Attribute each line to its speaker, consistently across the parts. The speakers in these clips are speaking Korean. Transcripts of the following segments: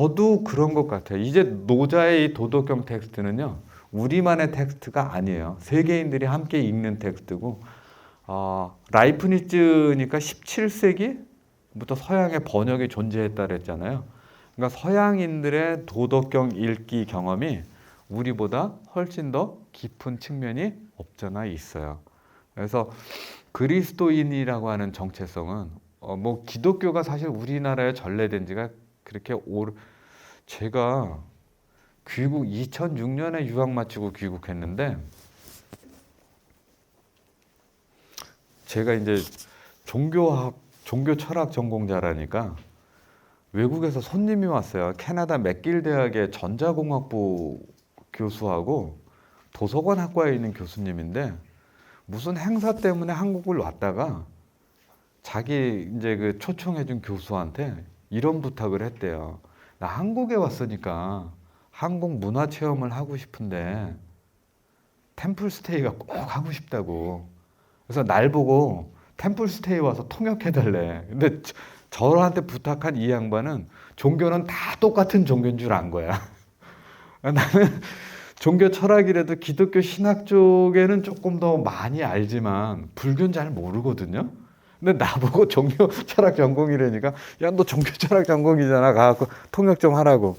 Speaker 1: 저도 그런 것 같아요. 이제 노자의 이 도덕경 텍스트는요, 우리만의 텍스트가 아니에요. 세계인들이 함께 읽는 텍스트고, 라이프니츠니까 17세기부터 서양의 번역이 존재했다 그랬잖아요. 그러니까 서양인들의 도덕경 읽기 경험이 우리보다 훨씬 더 깊은 측면이 없잖아 있어요. 그래서 그리스도인이라고 하는 정체성은 뭐 기독교가 사실 우리나라에 전래된 지가 그렇게 제가 귀국 2006년에 유학 마치고 귀국했는데, 제가 이제 종교 철학 전공자라니까 외국에서 손님이 왔어요. 캐나다 맥길 대학의 전자공학부 교수하고 도서관 학과에 있는 교수님인데, 무슨 행사 때문에 한국을 왔다가 자기 이제 그 초청해준 교수한테 이런 부탁을 했대요. 나 한국에 왔으니까 한국 문화 체험을 하고 싶은데 템플스테이가 꼭 하고 싶다고. 그래서 날 보고 템플스테이 와서 통역해달래. 근데 저한테 부탁한 이 양반은 종교는 다 똑같은 종교인 줄 안 거야. 나는 종교 철학이라도 기독교 신학 쪽에는 조금 더 많이 알지만 불교는 잘 모르거든요. 근데 나보고 종교 철학 전공이라니까, 야, 너 종교 철학 전공이잖아. 가갖고 통역 좀 하라고.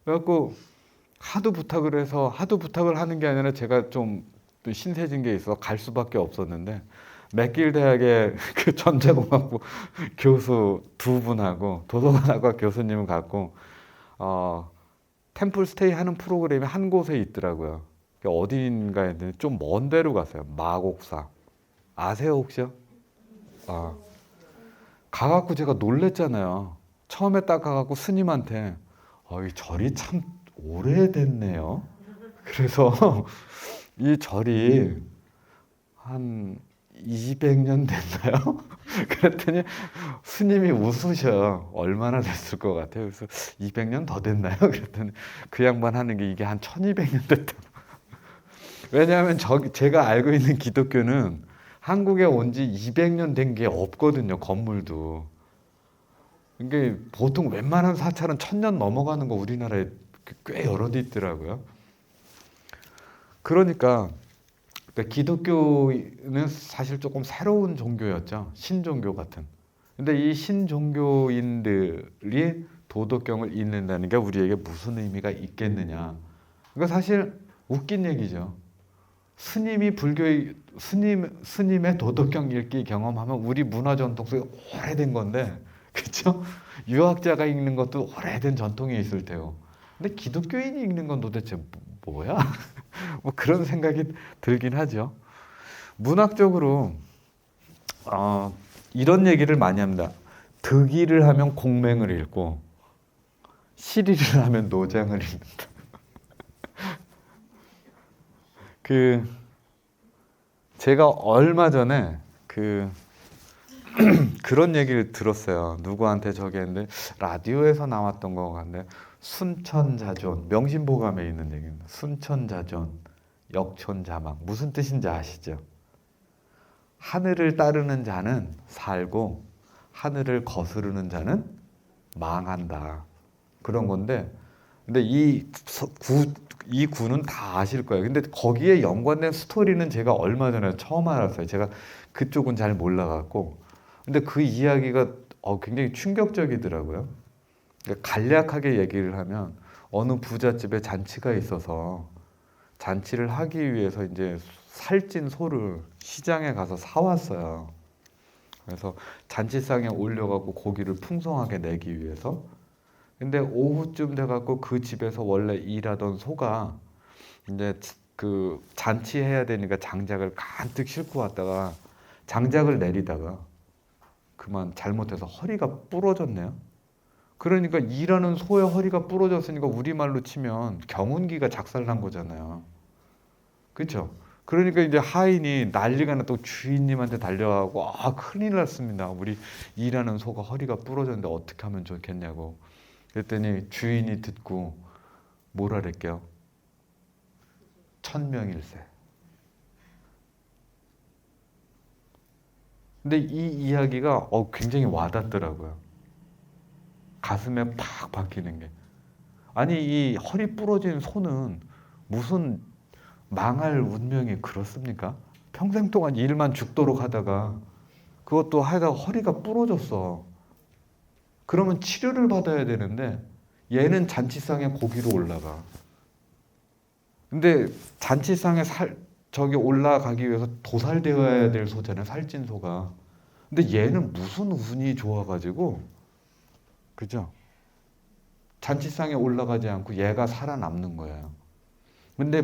Speaker 1: 그래갖고 하도 부탁을 하는 게 아니라 제가 좀 신세진 게 있어 갈 수밖에 없었는데, 맥길 대학의 그 전자공학부 교수 두 분하고 도서관학과 교수님을 갖고 템플 스테이 하는 프로그램이 한 곳에 있더라고요. 어딘가에 좀 먼 데로 갔어요. 마곡사 아세요 혹시요? 가갖고 제가 놀랬잖아요. 처음에 딱 가갖고 스님한테 이 절이 참 오래됐네요. 그래서 이 절이 한 200년 됐나요? 그랬더니 스님이 웃으셔. 얼마나 됐을 것 같아요? 그래서 200년 더 됐나요? 그랬더니 그 양반 하는 게 이게 한 1200년 됐다고. 왜냐하면 제가 알고 있는 기독교는 한국에 온 지 200년 된 게 없거든요. 건물도. 이게 보통 웬만한 사찰은 1000년 넘어가는 거 우리나라에 꽤 여러 데 있더라고요. 그러니까 기독교는 사실 조금 새로운 종교였죠. 신종교 같은. 근데 이 신종교인들이 도덕경을 읽는다는 게 우리에게 무슨 의미가 있겠느냐. 그러니까 사실 웃긴 얘기죠. 스님의 도덕경 읽기 경험하면 우리 문화 전통 속에 오래된 건데, 그렇죠? 유학자가 읽는 것도 오래된 전통이 있을 테고. 근데 기독교인이 읽는 건 도대체 뭐야? 뭐 그런 생각이 들긴 하죠. 문학적으로 이런 얘기를 많이 합니다. 득의를 하면 공맹을 읽고 시리를 하면 노장을 읽는다. 제가 얼마 전에 그런 얘기를 들었어요. 누구한테 저기 했는데 라디오에서 나왔던 것 같은데, 순천자존, 명심보감에 있는 얘기입니다. 순천자존, 역천자망. 무슨 뜻인지 아시죠? 하늘을 따르는 자는 살고 하늘을 거스르는 자는 망한다. 그런 건데, 근데 이 구는 다 아실 거예요. 근데 거기에 연관된 스토리는 제가 얼마 전에 처음 알았어요. 제가 그쪽은 잘 몰라갖고. 근데 그 이야기가 굉장히 충격적이더라고요. 그러니까 간략하게 얘기를 하면 어느 부잣집에 잔치가 있어서 잔치를 하기 위해서 이제 살찐 소를 시장에 가서 사왔어요. 그래서 잔치상에 올려갖고 고기를 풍성하게 내기 위해서. 근데 오후쯤 돼갖고 그 집에서 원래 일하던 소가 이제 그 잔치해야 되니까 장작을 간뜩 싣고 왔다가 장작을 내리다가 그만 잘못해서 허리가 부러졌네요. 그러니까 일하는 소의 허리가 부러졌으니까 우리말로 치면 경운기가 작살난 거잖아요. 그렇죠? 그러니까 이제 하인이 난리가 나또 주인님한테 달려가고, 큰일 났습니다. 우리 일하는 소가 허리가 부러졌는데 어떻게 하면 좋겠냐고. 그랬더니 주인이 듣고 뭐라 그랬게요? 천명일세. 근데 이 이야기가 굉장히 와닿더라고요. 가슴에 팍 박히는 게. 아니 이 허리 부러진 소는 무슨 망할 운명이 그렇습니까? 평생 동안 일만 죽도록 하다가 그것도 하다가 허리가 부러졌어. 그러면 치료를 받아야 되는데 얘는 잔치상에 고기로 올라가. 근데 잔치상에 저기 올라가기 위해서 도살되어야 될 소잖아요. 살찐 소가. 근데 얘는 무슨 운이 좋아가지고, 그죠? 잔치상에 올라가지 않고 얘가 살아남는 거예요. 근데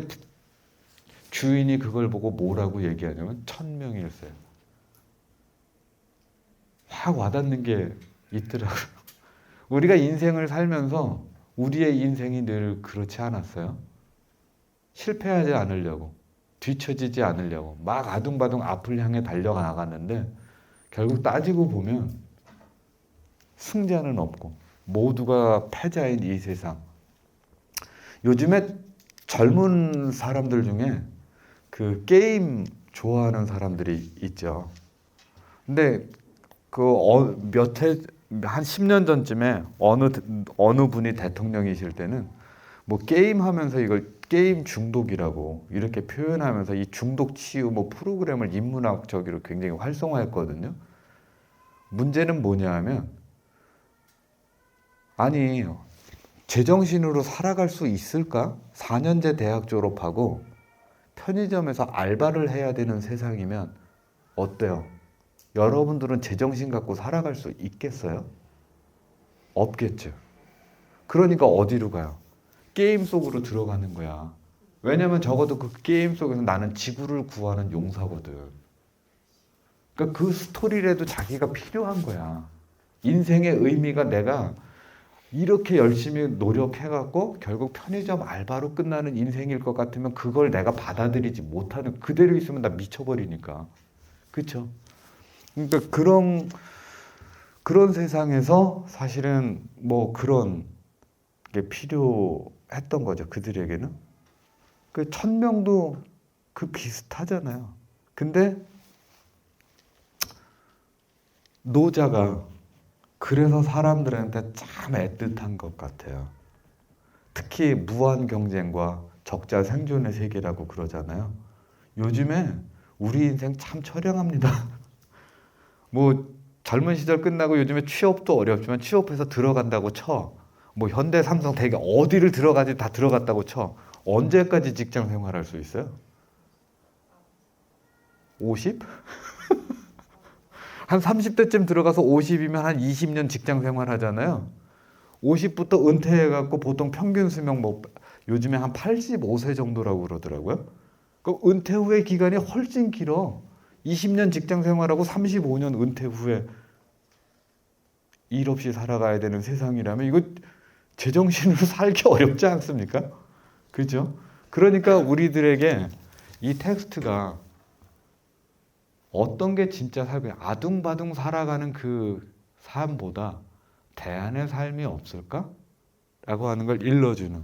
Speaker 1: 주인이 그걸 보고 뭐라고 얘기하냐면 천명일세. 확 와닿는 게 있더라고요. 우리가 인생을 살면서 우리의 인생이 늘 그렇지 않았어요? 실패하지 않으려고, 뒤처지지 않으려고 막 아둥바둥 앞을 향해 달려나갔는데 결국 따지고 보면 승자는 없고 모두가 패자인 이 세상. 요즘에 젊은 사람들 중에 그 게임 좋아하는 사람들이 있죠. 근데 한 10년 전쯤에 어느 분이 대통령이실 때는 뭐 게임하면서 이걸 게임 중독이라고 이렇게 표현하면서 이 중독 치유 뭐 프로그램을 인문학적으로 굉장히 활성화했거든요. 문제는 뭐냐 하면, 아니 제정신으로 살아갈 수 있을까? 4년제 대학 졸업하고 편의점에서 알바를 해야 되는 세상이면 어때요? 여러분들은 제정신 갖고 살아갈 수 있겠어요? 없겠죠. 그러니까 어디로 가요? 게임 속으로 들어가는 거야. 왜냐면 적어도 그 게임 속에서 나는 지구를 구하는 용사거든. 그러니까 그 스토리라도 자기가 필요한 거야. 인생의 의미가 내가 이렇게 열심히 노력해갖고 결국 편의점 알바로 끝나는 인생일 것 같으면 그걸 내가 받아들이지 못하는, 그대로 있으면 나 미쳐버리니까. 그렇죠? 그러니까 그런 세상에서 사실은 뭐 그런 게 필요했던 거죠. 그들에게는. 그 천명도 그 비슷하잖아요. 근데 노자가 그래서 사람들한테 참 애틋한 것 같아요. 특히 무한 경쟁과 적자 생존의 세계라고 그러잖아요. 요즘에 우리 인생 참 처량합니다. 뭐 젊은 시절 끝나고 요즘에 취업도 어렵지만 취업해서 들어간다고 쳐. 뭐 현대, 삼성, 대기업 어디를 들어가지 다 들어갔다고 쳐. 언제까지 직장 생활할 수 있어요? 50? 한 30대쯤 들어가서 50이면 한 20년 직장 생활 하잖아요. 50부터 은퇴해갖고 보통 평균 수명 뭐 요즘에 한 85세 정도라고 그러더라고요. 그 은퇴 후의 기간이 훨씬 길어. 20년 직장 생활하고 35년 은퇴 후에 일 없이 살아가야 되는 세상이라면 이거 제정신으로 살기 어렵지 않습니까? 그죠? 그러니까 우리들에게 이 텍스트가 어떤 게 진짜 삶이야? 아둥바둥 살아가는 그 삶보다 대안의 삶이 없을까? 라고 하는 걸 일러주는.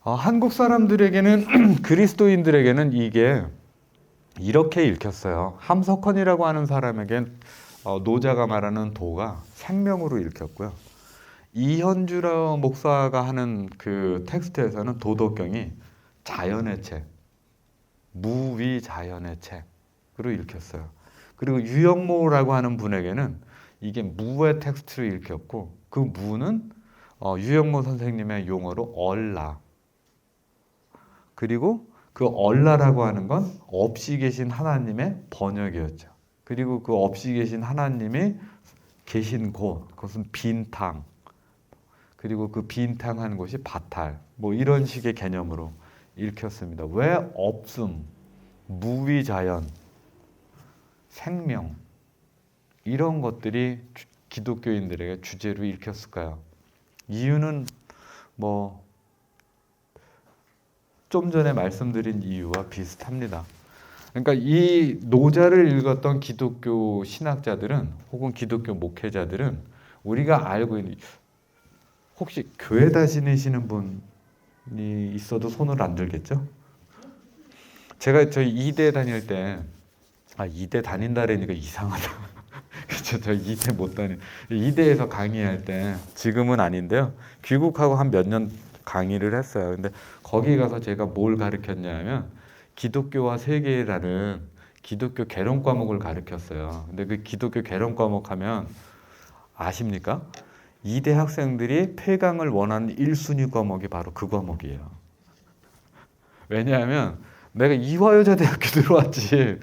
Speaker 1: 한국 사람들에게는 그리스도인들에게는 이게 이렇게 읽혔어요. 함석헌이라고 하는 사람에겐 노자가 말하는 도가 생명으로 읽혔고요. 이현주 목사가 하는 그 텍스트에서는 도덕경이 자연의 책, 무위자연의 책으로 읽혔어요. 그리고 유영모라고 하는 분에게는 이게 무의 텍스트로 읽혔고, 그 무는 유영모 선생님의 용어로 얼라. 그리고 그 얼라라고 하는 건 없이 계신 하나님의 번역이었죠. 그리고 그 없이 계신 하나님이 계신 곳, 그것은 빈탕. 그리고 그 빈탕한 곳이 바탈. 뭐 이런 식의 개념으로 읽혔습니다. 왜 없음, 무위자연, 생명 이런 것들이 기독교인들에게 주제로 읽혔을까요? 이유는 뭐 좀 전에 말씀드린 이유와 비슷합니다. 그러니까 이 노자를 읽었던 기독교 신학자들은 혹은 기독교 목회자들은 우리가 알고 있는, 혹시 교회 다니시는 분이 있어도 손을 안 들겠죠? 제가 저희 2대 다닐 때, 2대 다닌다라니까 이상하다. 저 이대 못 다니. 이대에서 강의할 때 지금은 아닌데요. 귀국하고 한 몇 년 강의를 했어요. 근데 거기 가서 제가 뭘 가르쳤냐면 기독교와 세계라는 기독교 개론 과목을 가르쳤어요. 근데 그 기독교 개론 과목 하면 아십니까? 이대 학생들이 폐강을 원하는 1순위 과목이 바로 그 과목이에요. 왜냐하면 내가 이화여자대학교 들어왔지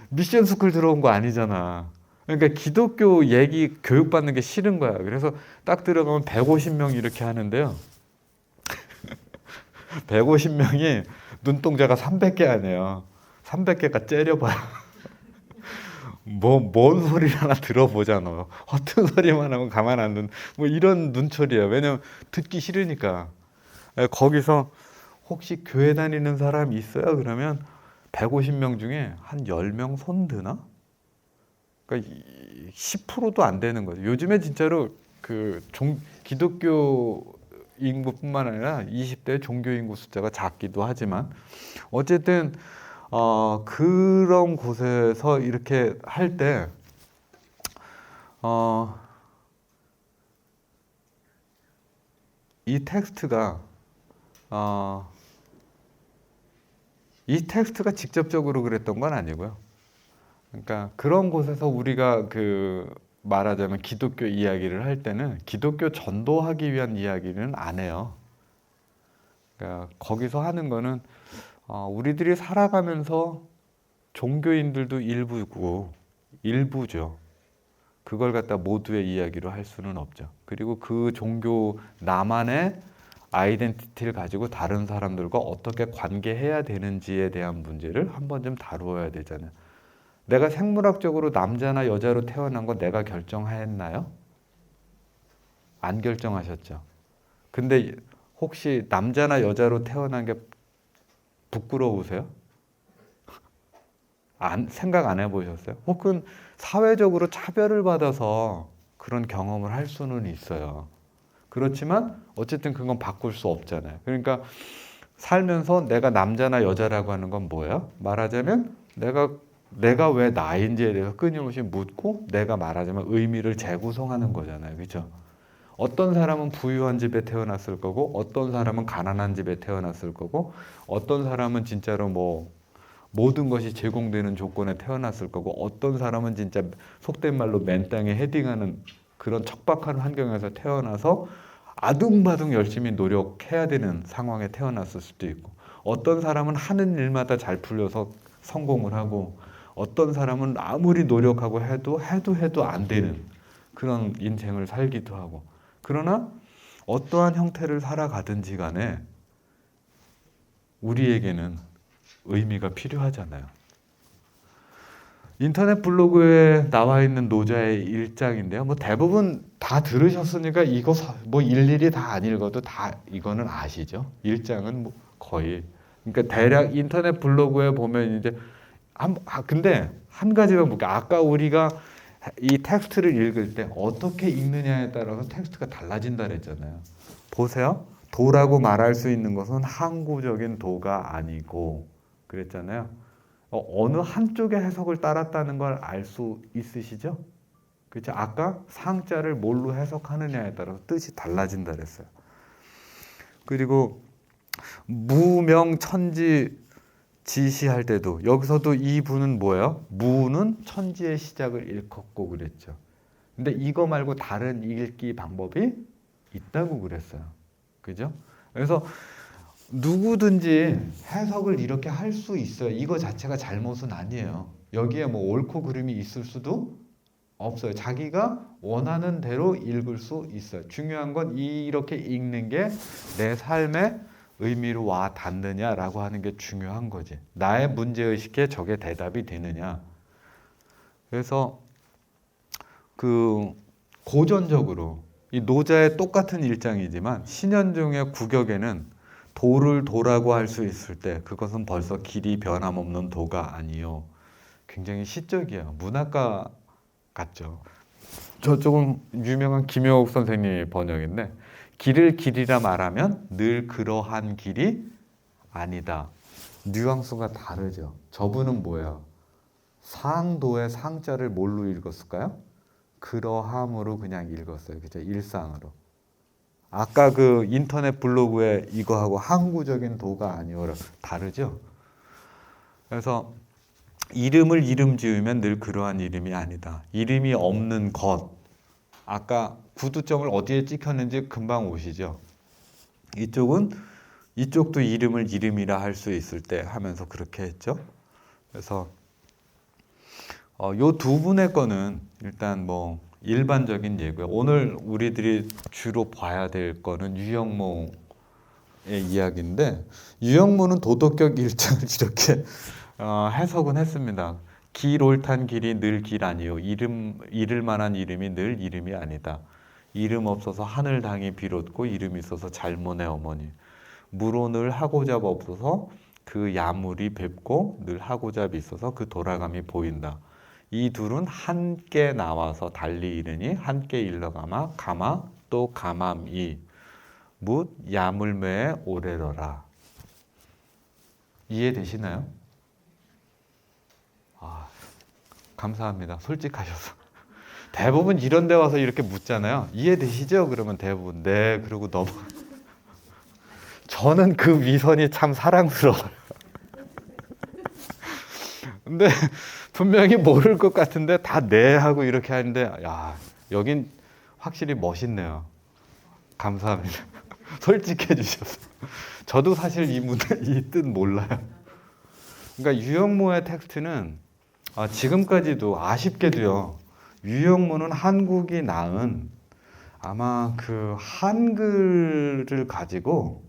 Speaker 1: 미션 스쿨 들어온 거 아니잖아. 그러니까 기독교 얘기 교육받는 게 싫은 거야. 그래서 딱 들어가면 150명 이렇게 하는데요. 150명이 눈동자가 300개 아니에요. 300개가 째려봐요. 뭔 소리를 하나 들어보잖아. 허튼 소리만 하면 가만 안 둔, 뭐 이런 눈초리야. 왜냐면 듣기 싫으니까. 거기서 혹시 교회 다니는 사람 있어요? 그러면 150명 중에 한 10명 손 드나? 그러니까 10%도 안 되는 거죠. 요즘에 진짜로 기독교 인구뿐만 아니라 20대 종교 인구 숫자가 작기도 하지만 어쨌든 그런 곳에서 이렇게 할 때 이 텍스트가 직접적으로 그랬던 건 아니고요. 그러니까 그런 곳에서 우리가 말하자면 기독교 이야기를 할 때는 기독교 전도하기 위한 이야기는 안 해요. 그러니까 거기서 하는 거는 우리들이 살아가면서 종교인들도 일부죠. 그걸 갖다 모두의 이야기로 할 수는 없죠. 그리고 그 종교 나만의 아이덴티티를 가지고 다른 사람들과 어떻게 관계해야 되는지에 대한 문제를 한번 좀 다루어야 되잖아요. 내가 생물학적으로 남자나 여자로 태어난 거 내가 결정했나요? 안 결정하셨죠. 근데 혹시 남자나 여자로 태어난 게 부끄러우세요? 생각 안 해보셨어요? 혹은 사회적으로 차별을 받아서 그런 경험을 할 수는 있어요. 그렇지만 어쨌든 그건 바꿀 수 없잖아요. 그러니까 살면서 내가 남자나 여자라고 하는 건 뭐예요? 말하자면 내가 왜 나인지에 대해서 끊임없이 묻고 내가 말하자면 의미를 재구성하는 거잖아요. 그렇죠? 어떤 사람은 부유한 집에 태어났을 거고 어떤 사람은 가난한 집에 태어났을 거고 어떤 사람은 진짜로 모든 것이 제공되는 조건에 태어났을 거고 어떤 사람은 진짜 속된 말로 맨 땅에 헤딩하는 그런 척박한 환경에서 태어나서 아둥바둥 열심히 노력해야 되는 상황에 태어났을 수도 있고 어떤 사람은 하는 일마다 잘 풀려서 성공을 하고 어떤 사람은 아무리 노력하고 해도 안 되는 그런 인생을 살기도 하고 그러나 어떠한 형태를 살아가든지 간에 우리에게는 의미가 필요하잖아요. 인터넷 블로그에 나와 있는 노자의 일장인데요. 대부분 다 들으셨으니까 이거 일일이 다 안 읽어도 다 이거는 아시죠? 일장은 거의 그러니까 대략 인터넷 블로그에 보면 이제 근데 한 가지만 볼게요. 아까 우리가 이 텍스트를 읽을 때 어떻게 읽느냐에 따라서 텍스트가 달라진다 그랬잖아요. 보세요. 도라고 말할 수 있는 것은 항구적인 도가 아니고 그랬잖아요. 어느 한쪽의 해석을 따랐다는 걸 알 수 있으시죠? 그렇죠? 아까 상자를 뭘로 해석하느냐에 따라서 뜻이 달라진다 그랬어요. 그리고 무명천지 지시할 때도 여기서도 이 부는 뭐예요? 무는 천지의 시작을 일컫고 그랬죠. 근데 이거 말고 다른 읽기 방법이 있다고 그랬어요. 그죠? 그래서 누구든지 해석을 이렇게 할 수 있어요. 이거 자체가 잘못은 아니에요. 여기에 옳고 그름이 있을 수도 없어요. 자기가 원하는 대로 읽을 수 있어요. 중요한 건 이렇게 읽는 게 내 삶에 의미로 와 닿느냐라고 하는 게 중요한 거지. 나의 문제의식에 저게 대답이 되느냐. 그래서 고전적으로 이 노자의 똑같은 일장이지만 신현중의 구격에는 도를 도라고 할 수 있을 때 그것은 벌써 길이 변함없는 도가 아니요. 굉장히 시적이에요. 문학가 같죠. 저쪽은 유명한 김효옥 선생님의 번역인데 길을 길이라 말하면 늘 그러한 길이 아니다. 뉘앙스가 다르죠. 저분은 뭐예요? 상도의 상자를 뭘로 읽었을까요? 그러함으로 그냥 읽었어요. 그죠? 일상으로. 아까 그 인터넷 블로그에 이거하고 항구적인 도가 아니오라 다르죠? 그래서 이름을 이름 지으면 늘 그러한 이름이 아니다. 이름이 없는 것. 아까 구두점을 어디에 찍혔는지 금방 오시죠? 이쪽도 이름을 이름이라 할 수 있을 때 하면서 그렇게 했죠? 그래서 요 두 분의 거는 일단 뭐 일반적인 예고요. 오늘 우리들이 주로 봐야 될 거는 유영모의 이야기인데 유영모는 도덕격 1장을 이렇게 해석은 했습니다. 길 옳단 길이 늘 길 아니요. 잃을 만한 이름이 늘 이름이 아니다. 이름 없어서 하늘 당이 비롯고 이름 있어서 잘못의 어머니. 무로 늘 하고잡 없어서 그 야물이 뵙고 늘 하고잡이 있어서 그 돌아감이 보인다. 이 둘은 함께 나와서 달리 이르니 함께 일러가마 가마 또 가맘이 묻 야물매에 오래러라. 이해되시나요? 감사합니다. 솔직하셔서. 대부분 이런 데 와서 이렇게 묻잖아요. 이해되시죠? 그러면 대부분 네 그러고 넘어. 저는 그 위선이 참 사랑스러워요. 근데 분명히 모를 것 같은데 다 네 하고 이렇게 하는데 야 여긴 확실히 멋있네요. 감사합니다. 솔직해 주셔서. 저도 사실 이 뜻 몰라요. 그러니까 유영모의 텍스트는 지금까지도 아쉽게도요. 유영모는 한국이 낳은 아마 그 한글을 가지고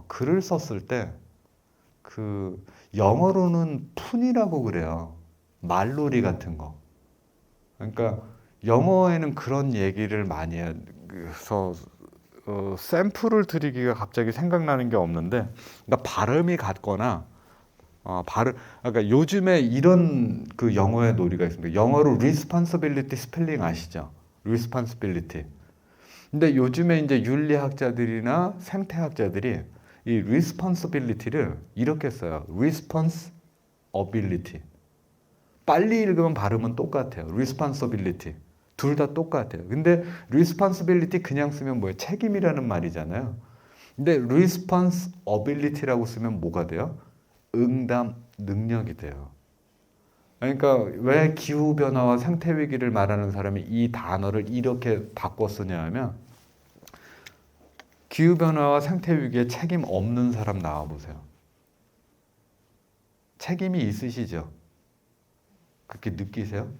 Speaker 1: 글을 썼을 때 그 영어로는 푼이라고 그래요. 말놀이 같은 거. 그러니까 영어에는 그런 얘기를 많이 해요. 그래서 샘플을 드리기가 갑자기 생각나는 게 없는데, 그러니까 발음이 같거나 그러니까 요즘에 이런 그 영어의 놀이가 있습니다. 영어로 responsibility 스펠링 아시죠? responsibility. 근데 요즘에 이제 윤리학자들이나 생태학자들이 이 responsibility를 이렇게 써요. responsibility. 빨리 읽으면 발음은 똑같아요. responsibility. 둘 다 똑같아요. 근데 responsibility 그냥 쓰면 뭐예요? 책임이라는 말이잖아요. 근데 responsibility라고 쓰면 뭐가 돼요? 응답 능력이 돼요. 그러니까 왜 기후변화와 생태위기를 말하는 사람이 이 단어를 이렇게 바꿔 쓰냐 하면 기후변화와 생태위기에 책임 없는 사람 나와보세요. 책임이 있으시죠? 그렇게 느끼세요?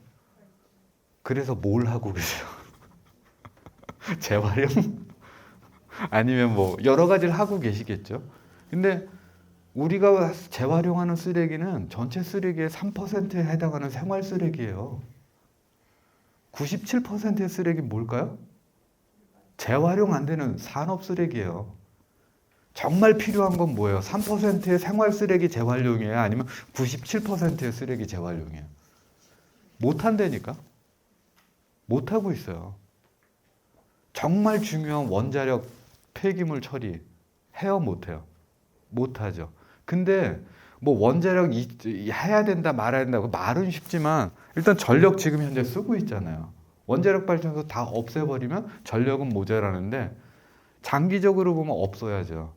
Speaker 1: 그래서 뭘 하고 계세요? 재활용? 아니면 뭐 여러 가지를 하고 계시겠죠? 근데 우리가 재활용하는 쓰레기는 전체 쓰레기의 3%에 해당하는 생활 쓰레기예요. 97%의 쓰레기는 뭘까요? 재활용 안 되는 산업 쓰레기예요. 정말 필요한 건 뭐예요? 3%의 생활 쓰레기 재활용이에요? 아니면 97%의 쓰레기 재활용이에요? 못한다니까? 못하고 있어요. 정말 중요한 원자력 폐기물 처리 해요? 못해요? 못하죠. 근데 뭐 원자력 해야 된다 말아야 된다 말은 쉽지만 일단 전력 지금 현재 쓰고 있잖아요. 원자력 발전소 다 없애버리면 전력은 모자라는데 장기적으로 보면 없어야죠.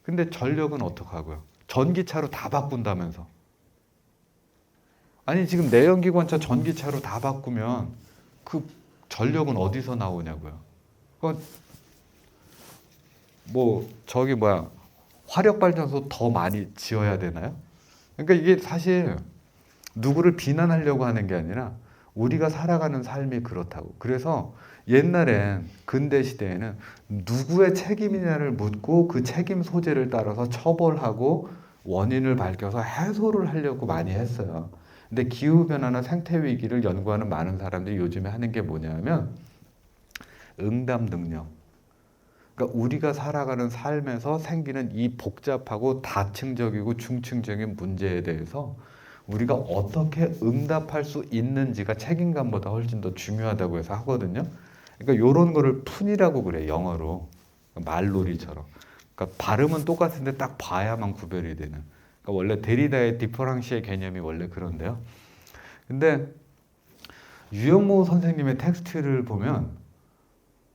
Speaker 1: 근데 전력은 어떡하고요? 전기차로 다 바꾼다면서. 아니 지금 내연기관차 전기차로 다 바꾸면 그 전력은 어디서 나오냐고요. 뭐 저기 뭐야 화력발전소 더 많이 지어야 되나요? 그러니까 이게 사실 누구를 비난하려고 하는 게 아니라 우리가 살아가는 삶이 그렇다고. 그래서 옛날엔 근대 시대에는 누구의 책임이냐를 묻고 그 책임 소재를 따라서 처벌하고 원인을 밝혀서 해소를 하려고 많이 했어요. 근데 기후변화나 생태위기를 연구하는 많은 사람들이 요즘에 하는 게 뭐냐면 응답 능력. 그러니까 우리가 살아가는 삶에서 생기는 이 복잡하고 다층적이고 중층적인 문제에 대해서 우리가 어떻게 응답할 수 있는지가 책임감보다 훨씬 더 중요하다고 해서 하거든요. 그러니까 이런 거를 푼이라고 그래, 영어로. 말놀이처럼. 그러니까 발음은 똑같은데 딱 봐야만 구별이 되는. 그러니까 원래 데리다의 디퍼랑시의 개념이 원래 그런데요. 근데 유영모 선생님의 텍스트를 보면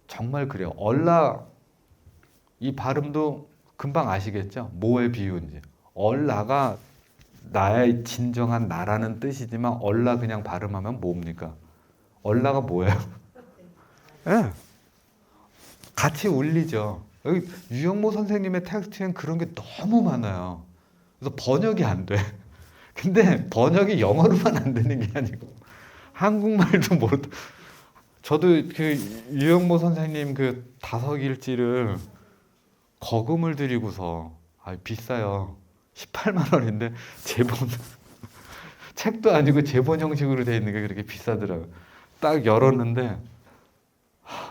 Speaker 1: 정말 그래요. 얼라 이 발음도 금방 아시겠죠? 뭐에 비유인지. 얼라가 나의 진정한 나라는 뜻이지만 얼라 그냥 발음하면 뭡니까? 얼라가 뭐예요? 예. 같이 울리죠. 여기 유영모 선생님의 텍스트엔 그런 게 너무 많아요. 그래서 번역이 안 돼. 근데 번역이 영어로만 안 되는 게 아니고 한국말도 모르. 저도 그 유영모 선생님 그 다섯일지를 거금을 들이고서 비싸요. 18만 원인데 제본 책도 아니고 제본 형식으로 돼 있는 게 그렇게 비싸더라고요. 딱 열었는데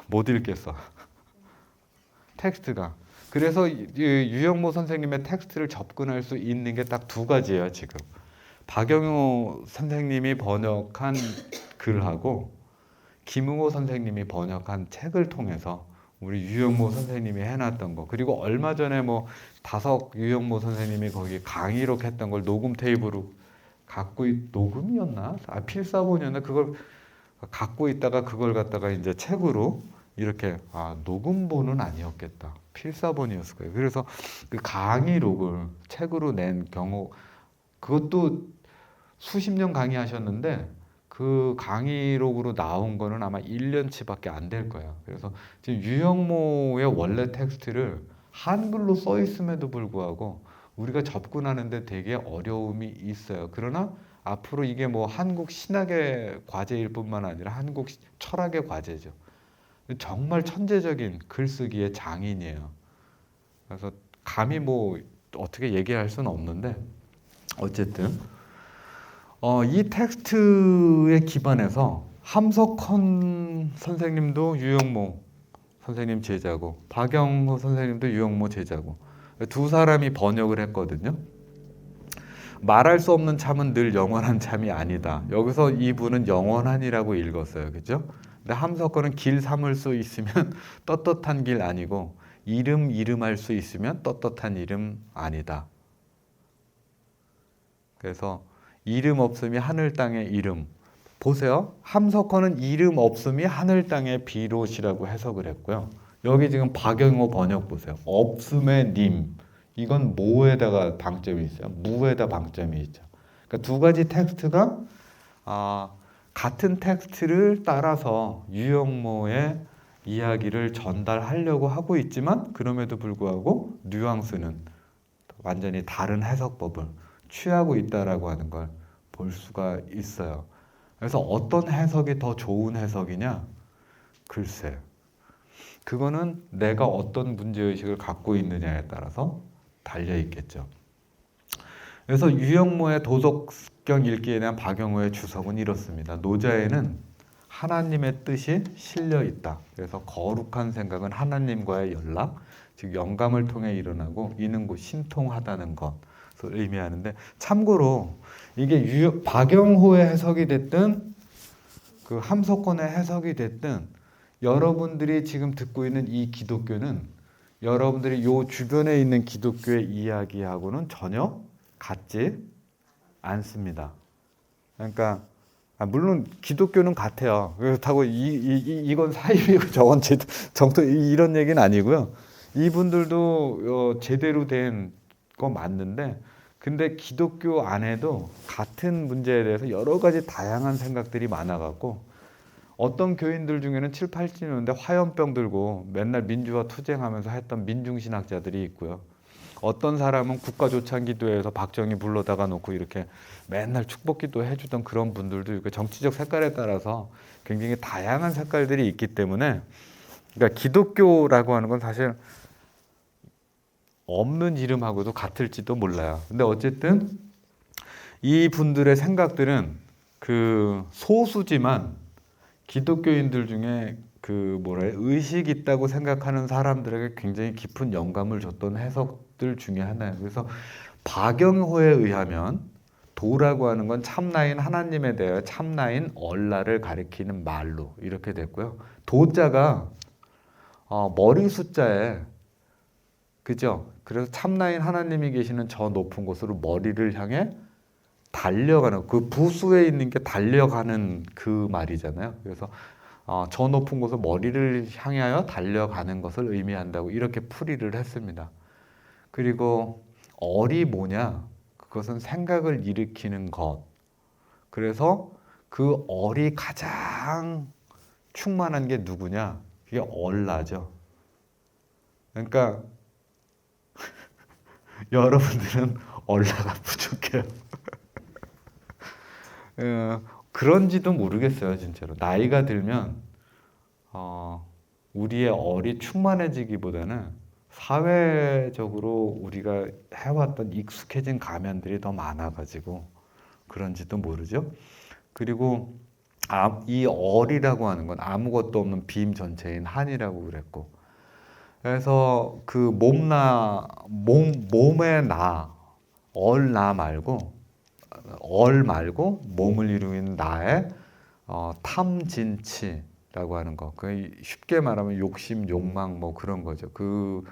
Speaker 1: 못 읽겠어. 텍스트가. 그래서 유영모 선생님의 텍스트를 접근할 수 있는 게 딱 두 가지예요, 지금. 박영호 선생님이 번역한 글하고 김응호 선생님이 번역한 책을 통해서 우리 유영모 선생님이 해놨던 거, 그리고 얼마 전에 뭐 다석 유영모 선생님이 거기 강의로 했던 걸 녹음 테이프로 녹음이었나? 필사본이었나? 그걸 갖고 있다가 그걸 갖다가 이제 책으로 이렇게 녹음본은 아니었겠다. 필사본이었을 거예요. 그래서 그 강의록을 책으로 낸 경우, 그것도 수십 년 강의하셨는데 그 강의록으로 나온 거는 아마 1년치밖에 안 될 거예요. 그래서 지금 유영모의 원래 텍스트를 한글로 써 있음에도 불구하고 우리가 접근하는데 되게 어려움이 있어요. 그러나 앞으로 이게 뭐 한국 신학의 과제일 뿐만 아니라 한국 철학의 과제죠. 정말 천재적인 글쓰기의 장인이에요. 그래서 감히 뭐 어떻게 얘기할 수는 없는데 어쨌든 이 텍스트에 기반해서 함석헌 선생님도 유영모 선생님 제자고 박영호 선생님도 유영모 제자고 두 사람이 번역을 했거든요. 말할 수 없는 참은 늘 영원한 참이 아니다. 여기서 이분은 영원한이라고 읽었어요. 그죠? 근데 함석헌은 길 삼을 수 있으면 떳떳한 길 아니고 이름할 수 있으면 떳떳한 이름 아니다. 그래서 이름 없음이 하늘 땅의 이름. 보세요. 함석헌은 이름 없음이 하늘 땅의 비롯이라고 해석을 했고요. 여기 지금 박영호 번역 보세요. 없음의 님. 이건 뭐에다가 방점이 있어요? 무에다 방점이 있죠. 그러니까 두 가지 텍스트가 같은 텍스트를 따라서 유영모의 이야기를 전달하려고 하고 있지만 그럼에도 불구하고 뉘앙스는 완전히 다른 해석법을 취하고 있다라고 하는 걸 볼 수가 있어요. 그래서 어떤 해석이 더 좋은 해석이냐? 글쎄, 그거는 내가 어떤 문제의식을 갖고 있느냐에 따라서 달려 있겠죠. 그래서 유영모의 도덕경 읽기에 대한 박영호의 주석은 이렇습니다. 노자에는 하나님의 뜻이 실려 있다. 그래서 거룩한 생각은 하나님과의 연락, 즉 영감을 통해 일어나고 이는 곧 신통하다는 것을 의미하는데, 참고로 이게 박영호의 해석이 됐든 그 함석헌의 해석이 됐든 여러분들이 지금 듣고 있는 이 기독교는 여러분들이 요 주변에 있는 기독교의 이야기하고는 전혀 같지 않습니다. 그러니까 물론 기독교는 같아요. 그렇다고 이건 사입이고 저건 정토 이런 얘기는 아니고요. 이분들도 제대로 된 거 맞는데, 근데 기독교 안에도 같은 문제에 대해서 여러 가지 다양한 생각들이 많아갖고 어떤 교인들 중에는 7, 80년대 화염병 들고 맨날 민주화 투쟁하면서 했던 민중신학자들이 있고요. 어떤 사람은 국가조창기도에서 박정희 불러다가 놓고 이렇게 맨날 축복기도 해주던 그런 분들도 있고, 정치적 색깔에 따라서 굉장히 다양한 색깔들이 있기 때문에, 그러니까 기독교라고 하는 건 사실 없는 이름하고도 같을지도 몰라요. 근데 어쨌든 이 분들의 생각들은 그 소수지만 기독교인들 중에 의식 있다고 생각하는 사람들에게 굉장히 깊은 영감을 줬던 해석들 중에 하나예요. 그래서 박영호에 의하면 도라고 하는 건 참나인 하나님에 대해 참나인 얼라를 가리키는 말로 이렇게 됐고요. 도자가 머리 숫자에, 그죠? 그래서 참나인 하나님이 계시는 저 높은 곳으로 머리를 향해 달려가는, 그 부수에 있는 게 달려가는 그 말이잖아요. 그래서 저 높은 곳을 머리를 향하여 달려가는 것을 의미한다고 이렇게 풀이를 했습니다. 그리고 얼이 뭐냐? 그것은 생각을 일으키는 것. 그래서 그 얼이 가장 충만한 게 누구냐? 그게 얼라죠. 그러니까 여러분들은 얼라가 부족해요. 그런지도 모르겠어요, 진짜로. 나이가 들면 우리의 얼이 충만해지기보다는 사회적으로 우리가 해왔던 익숙해진 가면들이 더 많아가지고 그런지도 모르죠. 그리고 이 얼이라고 하는 건 아무것도 없는 빔 전체인 한이라고 그랬고, 그래서 그 몸의 나, 얼나 말고, 얼 말고 몸을 이루는 나의 탐진치라고 하는 거. 그 쉽게 말하면 욕심, 욕망 뭐 그런 거죠. 그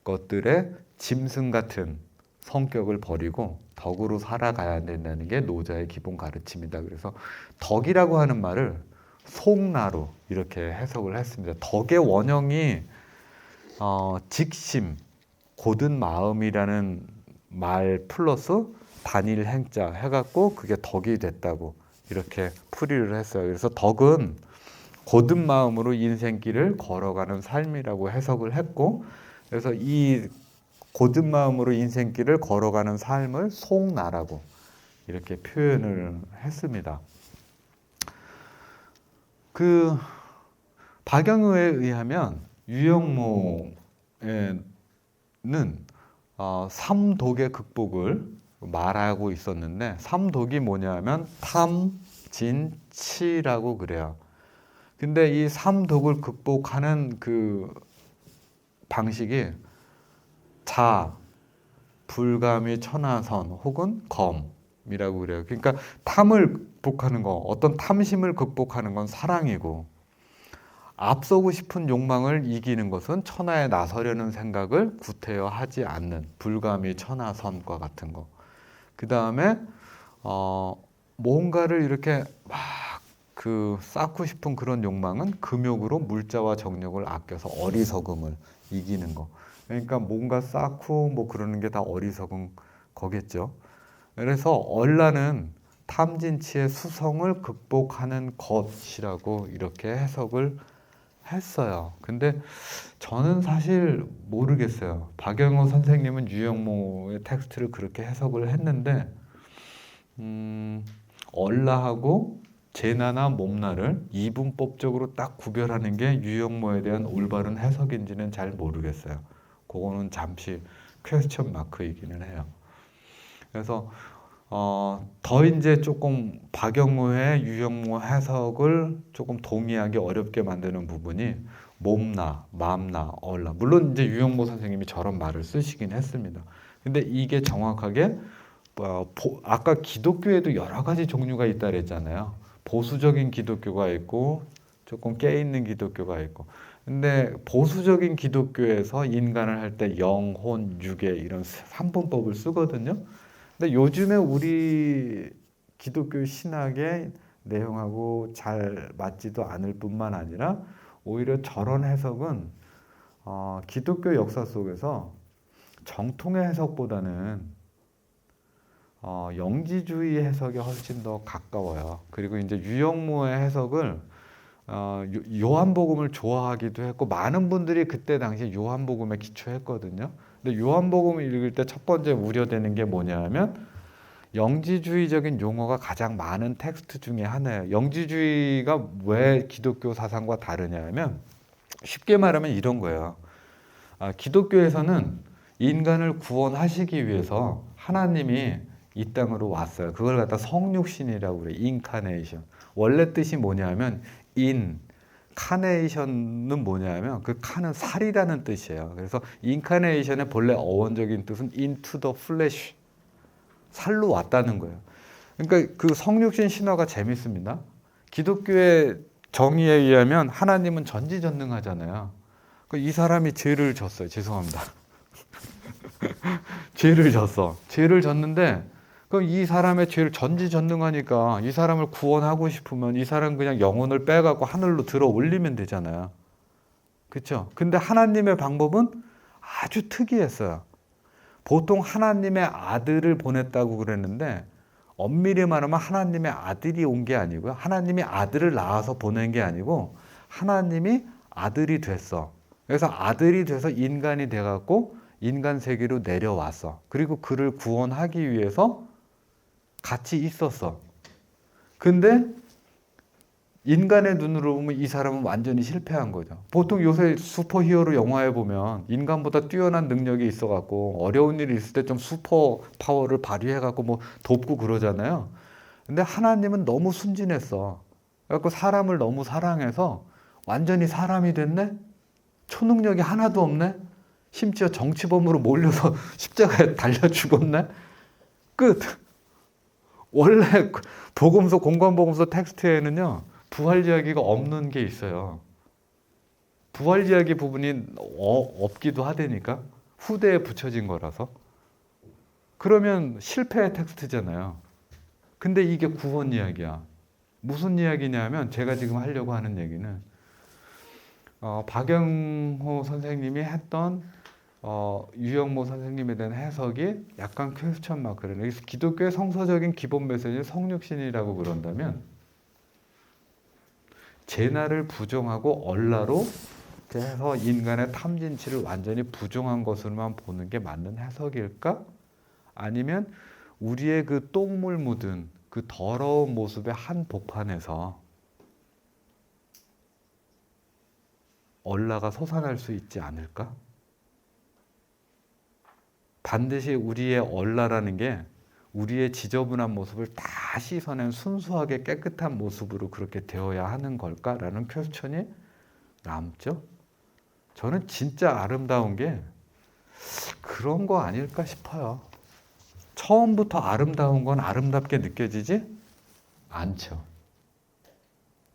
Speaker 1: 것들의 짐승 같은 성격을 버리고 덕으로 살아가야 된다는 게 노자의 기본 가르침이다. 그래서 덕이라고 하는 말을 속나로 이렇게 해석을 했습니다. 덕의 원형이 직심, 고든 마음이라는 말 플러스 단일 행자 해갖고 그게 덕이 됐다고 이렇게 풀이를 했어요. 그래서 덕은 고든 마음으로 인생길을 걸어가는 삶이라고 해석을 했고, 그래서 이 고든 마음으로 인생길을 걸어가는 삶을 속나라고 이렇게 표현을 했습니다. 그 박영의에 의하면 유영모는 삼독의 극복을 말하고 있었는데, 삼독이 뭐냐면 탐진치라고 그래요. 근데 이 삼독을 극복하는 그 방식이 자, 불가미, 천하선 혹은 검이라고 그래요. 그러니까 탐을 극복하는 거, 어떤 탐심을 극복하는 건 사랑이고, 앞서고 싶은 욕망을 이기는 것은 천하에 나서려는 생각을 구태여 하지 않는 불가미, 천하선과 같은 거. 그 다음에 뭔가를 이렇게 막 쌓고 싶은 그런 욕망은 금욕으로 물자와 정력을 아껴서 어리석음을 이기는 거. 그러니까 뭔가 쌓고 뭐 그러는 게 다 어리석은 거겠죠. 그래서 얼라는 탐진치의 수성을 극복하는 것이라고 이렇게 해석을 했어요. 근데 저는 사실 모르겠어요. 박영호 선생님은 유영모의 텍스트를 그렇게 해석을 했는데, 얼라하고 제나나 몸나를 이분법적으로 딱 구별하는 게 유영모에 대한 올바른 해석인지는 잘 모르겠어요. 그거는 잠시 퀘스천 마크이기는 해요. 그래서 더 이제 조금 박영호의 유영모 해석을 조금 동의하기 어렵게 만드는 부분이 몸나, 맘나, 얼나. 물론 이제 유영모 선생님이 저런 말을 쓰시긴 했습니다. 근데 이게 정확하게 아까 기독교에도 여러 가지 종류가 있다 그랬잖아요. 보수적인 기독교가 있고 조금 깨있는 기독교가 있고. 근데 보수적인 기독교에서 인간을 할 때 영혼, 유계 이런 삼분법을 쓰거든요. 근데 요즘에 우리 기독교 신학의 내용하고 잘 맞지도 않을 뿐만 아니라 오히려 저런 해석은 기독교 역사 속에서 정통의 해석보다는 영지주의 해석이 훨씬 더 가까워요. 그리고 이제 유영모의 해석을 요한복음을 좋아하기도 했고, 많은 분들이 그때 당시 요한복음에 기초했거든요. 근데 요한복음을 읽을 때 첫 번째 우려되는 게 뭐냐면 영지주의적인 용어가 가장 많은 텍스트 중에 하나예요. 영지주의가 왜 기독교 사상과 다르냐면 쉽게 말하면 이런 거예요. 기독교에서는 인간을 구원하시기 위해서 하나님이 이 땅으로 왔어요. 그걸 갖다 성육신이라고 그래요. 인카네이션. 원래 뜻이 뭐냐면 카네이션은 뭐냐면 그 카는 살이라는 뜻이에요. 그래서 인카네이션의 본래 어원적인 뜻은 into the flesh, 살로 왔다는 거예요. 그러니까 그 성육신 신화가 재밌습니다. 기독교의 정의에 의하면 하나님은 전지전능하잖아요. 이 사람이 죄를 졌어요. 죄송합니다. 죄를 졌어. 죄를 졌는데 그럼 이 사람의 죄를 전지전능하니까 이 사람을 구원하고 싶으면 이 사람 그냥 영혼을 빼갖고 하늘로 들어 올리면 되잖아요. 그렇죠? 근데 하나님의 방법은 아주 특이했어요. 보통 하나님의 아들을 보냈다고 그랬는데 엄밀히 말하면 하나님의 아들이 온 게 아니고요. 하나님이 아들을 낳아서 보낸 게 아니고 하나님이 아들이 됐어. 그래서 아들이 돼서 인간이 돼갖고 인간 세계로 내려왔어. 그리고 그를 구원하기 위해서 같이 있었어. 근데 인간의 눈으로 보면 이 사람은 완전히 실패한 거죠. 보통 요새 슈퍼히어로 영화에 보면 인간보다 뛰어난 능력이 있어갖고 어려운 일이 있을 때 좀 슈퍼 파워를 발휘해갖고 뭐 돕고 그러잖아요. 근데 하나님은 너무 순진했어. 그래갖고 사람을 너무 사랑해서 완전히 사람이 됐네? 초능력이 하나도 없네? 심지어 정치범으로 몰려서 십자가에 달려 죽었네? 끝! 원래 복음서, 공관복음서 텍스트에는요, 부활 이야기가 없는 게 있어요. 부활 이야기 부분이 없기도 하다니까? 후대에 붙여진 거라서. 그러면 실패의 텍스트잖아요. 근데 이게 구원 이야기야. 무슨 이야기냐면 제가 지금 하려고 하는 얘기는 박영호 선생님이 했던 유영모 선생님에 대한 해석이 약간 퀘스천 마크래요. 기독교의 성서적인 기본 메시지 성육신이라고 그런다면 제나를 부정하고 얼라로 해서 인간의 탐진치를 완전히 부정한 것으로만 보는 게 맞는 해석일까? 아니면 우리의 그 똥물 묻은 그 더러운 모습의 한 복판에서 얼라가 솟아날 수 있지 않을까? 반드시 우리의 얼라라는 게 우리의 지저분한 모습을 다 씻어낸 순수하게 깨끗한 모습으로 그렇게 되어야 하는 걸까라는 퀘스천이 남죠. 저는 진짜 아름다운 게 그런 거 아닐까 싶어요. 처음부터 아름다운 건 아름답게 느껴지지 않죠.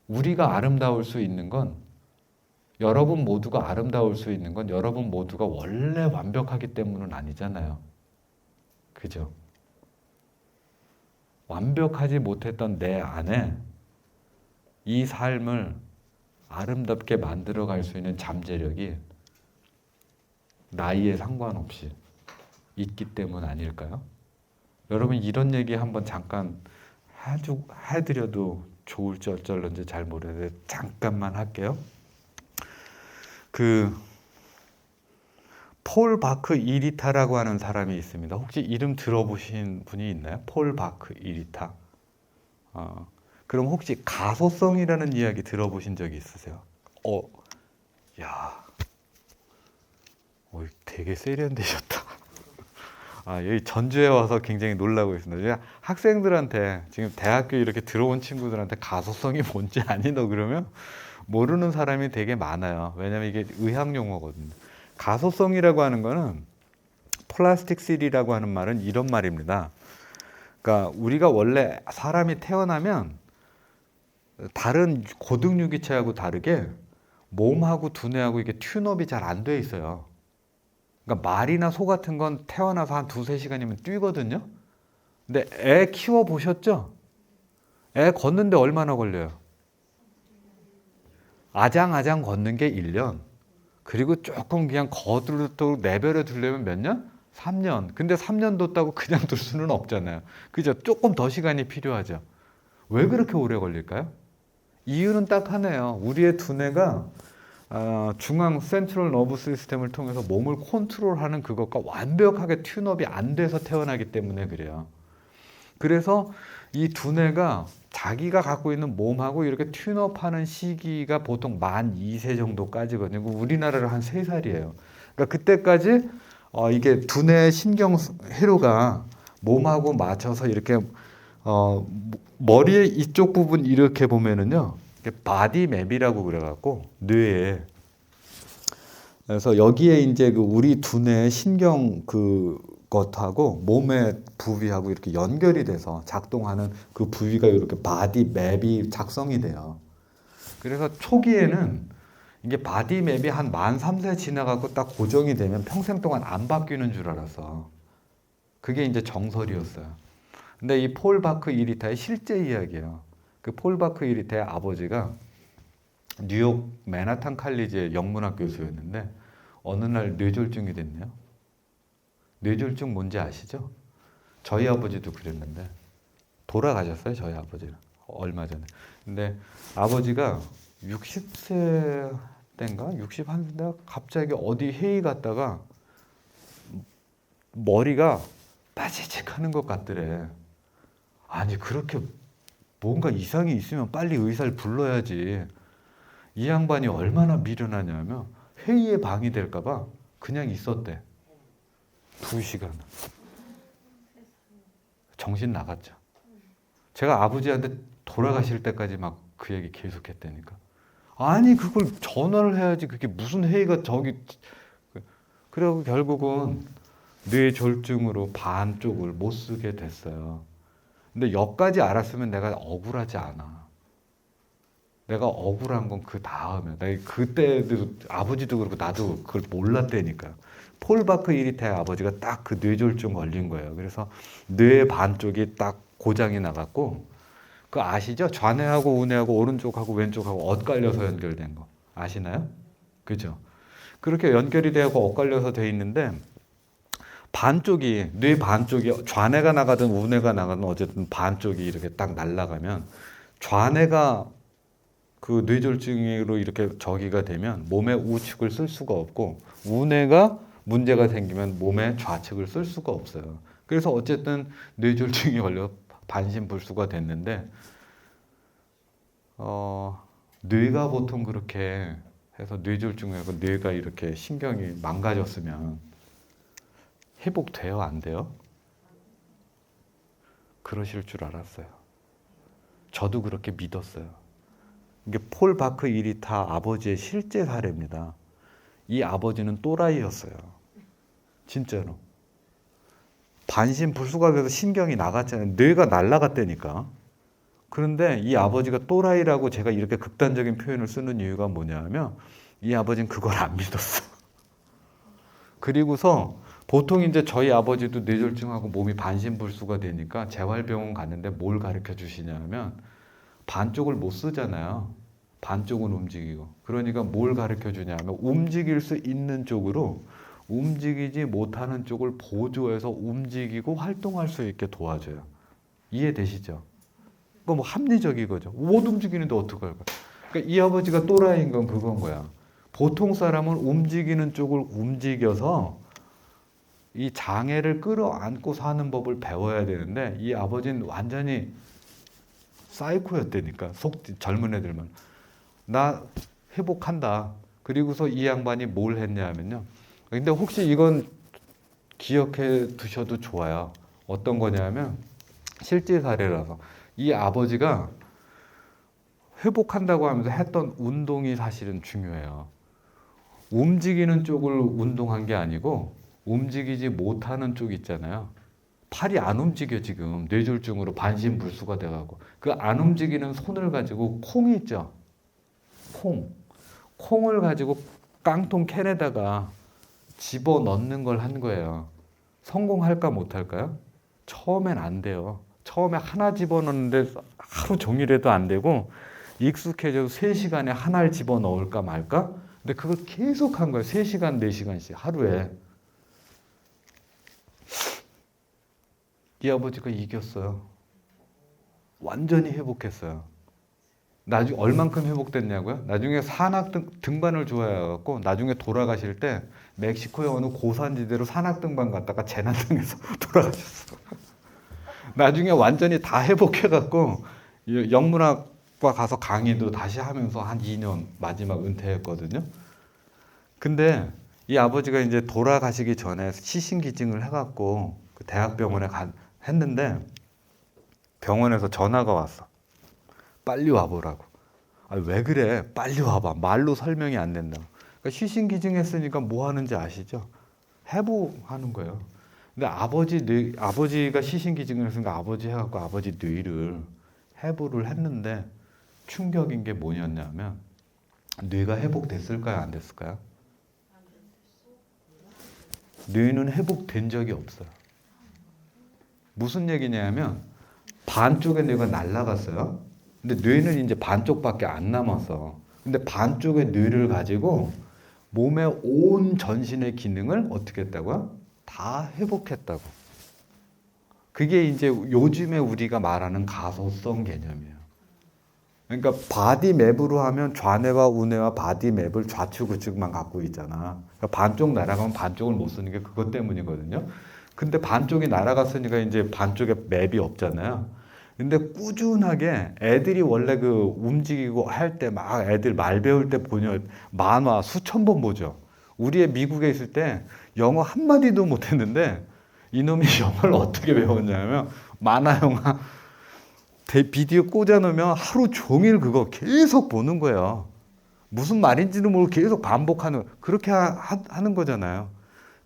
Speaker 1: 우리가 아름다울 수 있는 건, 여러분 모두가 아름다울 수 있는 건 여러분 모두가 원래 완벽하기 때문은 아니잖아요. 그죠? 완벽하지 못했던 내 안에 이 삶을 아름답게 만들어갈 수 있는 잠재력이 나이에 상관없이 있기 때문 아닐까요? 여러분 이런 얘기 한번 잠깐 해드려도 좋을지 어쩔런지 잘 모르는데 잠깐만 할게요. 폴 바크 이리타라고 하는 사람이 있습니다. 혹시 이름 들어보신 분이 있나요? 폴 바크 이리타. 그럼 혹시 가소성이라는 이야기 들어보신 적이 있으세요? 되게 세련되셨다. 여기 전주에 와서 굉장히 놀라고 있습니다. 학생들한테 지금 대학교 이렇게 들어온 친구들한테 가소성이 뭔지 아니 너 그러면 모르는 사람이 되게 많아요. 왜냐면 이게 의학 용어거든요. 가소성이라고 하는 거는 플라스틱시리라고 하는 말은 이런 말입니다. 그러니까 우리가 원래 사람이 태어나면 다른 고등 유기체하고 다르게 몸하고 두뇌하고 이게 튠업이 잘 안 돼 있어요. 그러니까 말이나 소 같은 건 태어나서 한 2-3시간이면 뛰거든요. 근데 애 키워 보셨죠? 애 걷는데 얼마나 걸려요? 아장아장 걷는 게 1년. 그리고 조금 그냥 거들떠 내버려 두려면 몇 년? 3년. 근데 3년 뒀다고 그냥 둘 수는 없잖아요. 그죠? 조금 더 시간이 필요하죠. 왜 그렇게 오래 걸릴까요? 이유는 딱 하나예요. 우리의 두뇌가 중앙 센트럴 너브 시스템을 통해서 몸을 컨트롤하는 그것과 완벽하게 튠업이 안 돼서 태어나기 때문에 그래요. 그래서 이 두뇌가 자기가 갖고 있는 몸하고 이렇게 튠업하는 시기가 보통 만 2세 정도까지거든요. 우리나라로 한 3살이에요. 그러니까 그때까지 이게 두뇌 신경 회로가 몸하고 맞춰서 이렇게 머리의 이쪽 부분 이렇게 보면은요, 바디 맵이라고 그래갖고 뇌에, 그래서 여기에 이제 우리 두뇌 신경 것하고 몸의 부위하고 이렇게 연결이 돼서 작동하는 그 부위가 이렇게 바디 맵이 작성이 돼요. 그래서 초기에는 이게 바디 맵이 한 만 3세 지나가고 딱 고정이 되면 평생 동안 안 바뀌는 줄 알았어. 그게 이제 정설이었어요. 근데 이 폴 바크 이리타의 실제 이야기예요. 그 폴 바크 이리타의 아버지가 뉴욕 맨하탄 칼리지의 영문학 교수였는데 어느 날 뇌졸중이 됐네요. 뇌졸중 뭔지 아시죠? 저희 아버지도 그랬는데 돌아가셨어요, 저희 아버지는. 얼마 전에. 근데 아버지가 60세 때인가? 61세인가? 갑자기 어디 회의 갔다가 머리가 빠지직 하는 것 같더래. 아니, 그렇게 뭔가 이상이 있으면 빨리 의사를 불러야지. 이 양반이 얼마나 미련하냐면 회의에 방해될까봐 그냥 있었대. 2시간. 정신 나갔죠. 제가 아버지한테 돌아가실 때까지 막 그 얘기 계속했다니까. 아니, 그걸 전화를 해야지. 그게 무슨 회의가 저기. 그래고 결국은 뇌졸중으로 반쪽을 못 쓰게 됐어요. 근데 여기까지 알았으면 내가 억울하지 않아. 내가 억울한 건 그 다음에. 내가 그때도 아버지도 그렇고 나도 그걸 몰랐다니까. 폴 바크 이리타의 아버지가 딱 그 뇌졸중 걸린 거예요. 그래서 뇌 반쪽이 딱 고장이 나갔고, 그 아시죠? 좌뇌하고 우뇌하고 오른쪽하고 왼쪽하고 엇갈려서 연결된 거 아시나요? 그죠? 그렇게 연결이 되고 엇갈려서 돼 있는데 반쪽이 뇌 반쪽이 좌뇌가 나가든 우뇌가 나가든 어쨌든 반쪽이 이렇게 딱 날아가면 좌뇌가 그 뇌졸중으로 이렇게 저기가 되면 몸의 우측을 쓸 수가 없고 우뇌가 문제가 생기면 몸의 좌측을 쓸 수가 없어요. 그래서 어쨌든 뇌졸중이 걸려 반신불수가 됐는데 뇌가 보통 그렇게 해서 뇌졸중하고 뇌가 이렇게 신경이 망가졌으면 회복돼요, 안 돼요? 그러실 줄 알았어요. 저도 그렇게 믿었어요. 이게 폴 바크 이리타 아버지의 실제 사례입니다. 이 아버지는 또라이였어요. 진짜로. 반신불수가 돼서 신경이 나갔잖아요. 뇌가 날아갔다니까. 그런데 이 아버지가 또라이라고 제가 이렇게 극단적인 표현을 쓰는 이유가 뭐냐면 이 아버지는 그걸 안 믿었어. 그리고서 보통 이제 저희 아버지도 뇌졸중하고 몸이 반신불수가 되니까 재활병원 갔는데 뭘 가르쳐 주시냐면 반쪽을 못 쓰잖아요. 반쪽은 움직이고. 그러니까 뭘 가르쳐 주냐면 움직일 수 있는 쪽으로 움직이지 못하는 쪽을 보조해서 움직이고 활동할 수 있게 도와줘요. 이해되시죠? 그거 뭐 합리적인 거죠. 못 움직이는데 어떡할 거야. 그러니까 이 아버지가 또라이인 건 그건 거야. 보통 사람은 움직이는 쪽을 움직여서 이 장애를 끌어안고 사는 법을 배워야 되는데 이 아버지는 완전히 사이코였다니까. 젊은 애들만. 나 회복한다. 그리고서 이 양반이 뭘 했냐면요. 근데 혹시 이건 기억해 두셔도 좋아요. 어떤 거냐면 실제 사례라서 이 아버지가 회복한다고 하면서 했던 운동이 사실은 중요해요. 움직이는 쪽을 운동한 게 아니고 움직이지 못하는 쪽 있잖아요. 팔이 안 움직여 지금 뇌졸중으로 반신불수가 돼가고 그 안 움직이는 손을 가지고 콩이 있죠. 콩을 가지고 깡통 캔에다가 집어 넣는 걸 한 거예요. 성공할까 못할까요? 처음엔 안 돼요. 처음에 하나 집어넣는데 하루 종일해도 안 되고 익숙해져서 3시간에 하나를 집어넣을까 말까? 근데 그걸 계속 한 거예요. 3시간, 4시간씩 하루에. 이 아버지가 이겼어요. 완전히 회복했어요. 나중에 얼만큼 회복됐냐고요? 나중에 산악 등반을 좋아해갖고 나중에 돌아가실 때 멕시코의 어느 고산지대로 산악 등반 갔다가 재난당해서 돌아가셨어. 나중에 완전히 다 회복해갖고 영문학과 가서 강의도 다시 하면서 한 2년 마지막 은퇴했거든요. 근데 이 아버지가 이제 돌아가시기 전에 시신기증을 해갖고 그 대학병원에 했는데 병원에서 전화가 왔어. 빨리 와보라고. 아, 왜 그래? 빨리 와봐. 말로 설명이 안 된다. 그러니까 시신기증했으니까 뭐 하는지 아시죠? 해부하는 거예요. 근데 아버지가 시신기증을 했으니까 아버지 해갖고 아버지 뇌를 해부를 했는데 충격인 게 뭐였냐면 뇌가 회복됐을까요? 안 됐을까요? 뇌는 회복된 적이 없어요. 무슨 얘기냐면 반쪽의 뇌가 날아갔어요. 근데 뇌는 이제 반쪽밖에 안 남았어. 근데 반쪽의 뇌를 가지고 몸의 온 전신의 기능을 어떻게 했다고요? 다 회복했다고. 그게 이제 요즘에 우리가 말하는 가소성 개념이에요. 그러니까 바디맵으로 하면 좌뇌와 우뇌와 바디맵을 좌측 우측만 갖고 있잖아. 그러니까 반쪽 날아가면 반쪽을 못 쓰는 게 그것 때문이거든요. 근데 반쪽이 날아갔으니까 이제 반쪽에 맵이 없잖아요. 근데 꾸준하게 애들이 원래 그 움직이고 할 때 막 애들 말 배울 때 보면 만화 수천 번 보죠. 우리 애 미국에 있을 때 영어 한마디도 못했는데 이놈이 영어를 어떻게 배웠냐면 만화 영화 비디오 꽂아놓으면 하루 종일 그거 계속 보는 거예요. 무슨 말인지도 모르고 계속 반복하는, 그렇게 하는 거잖아요.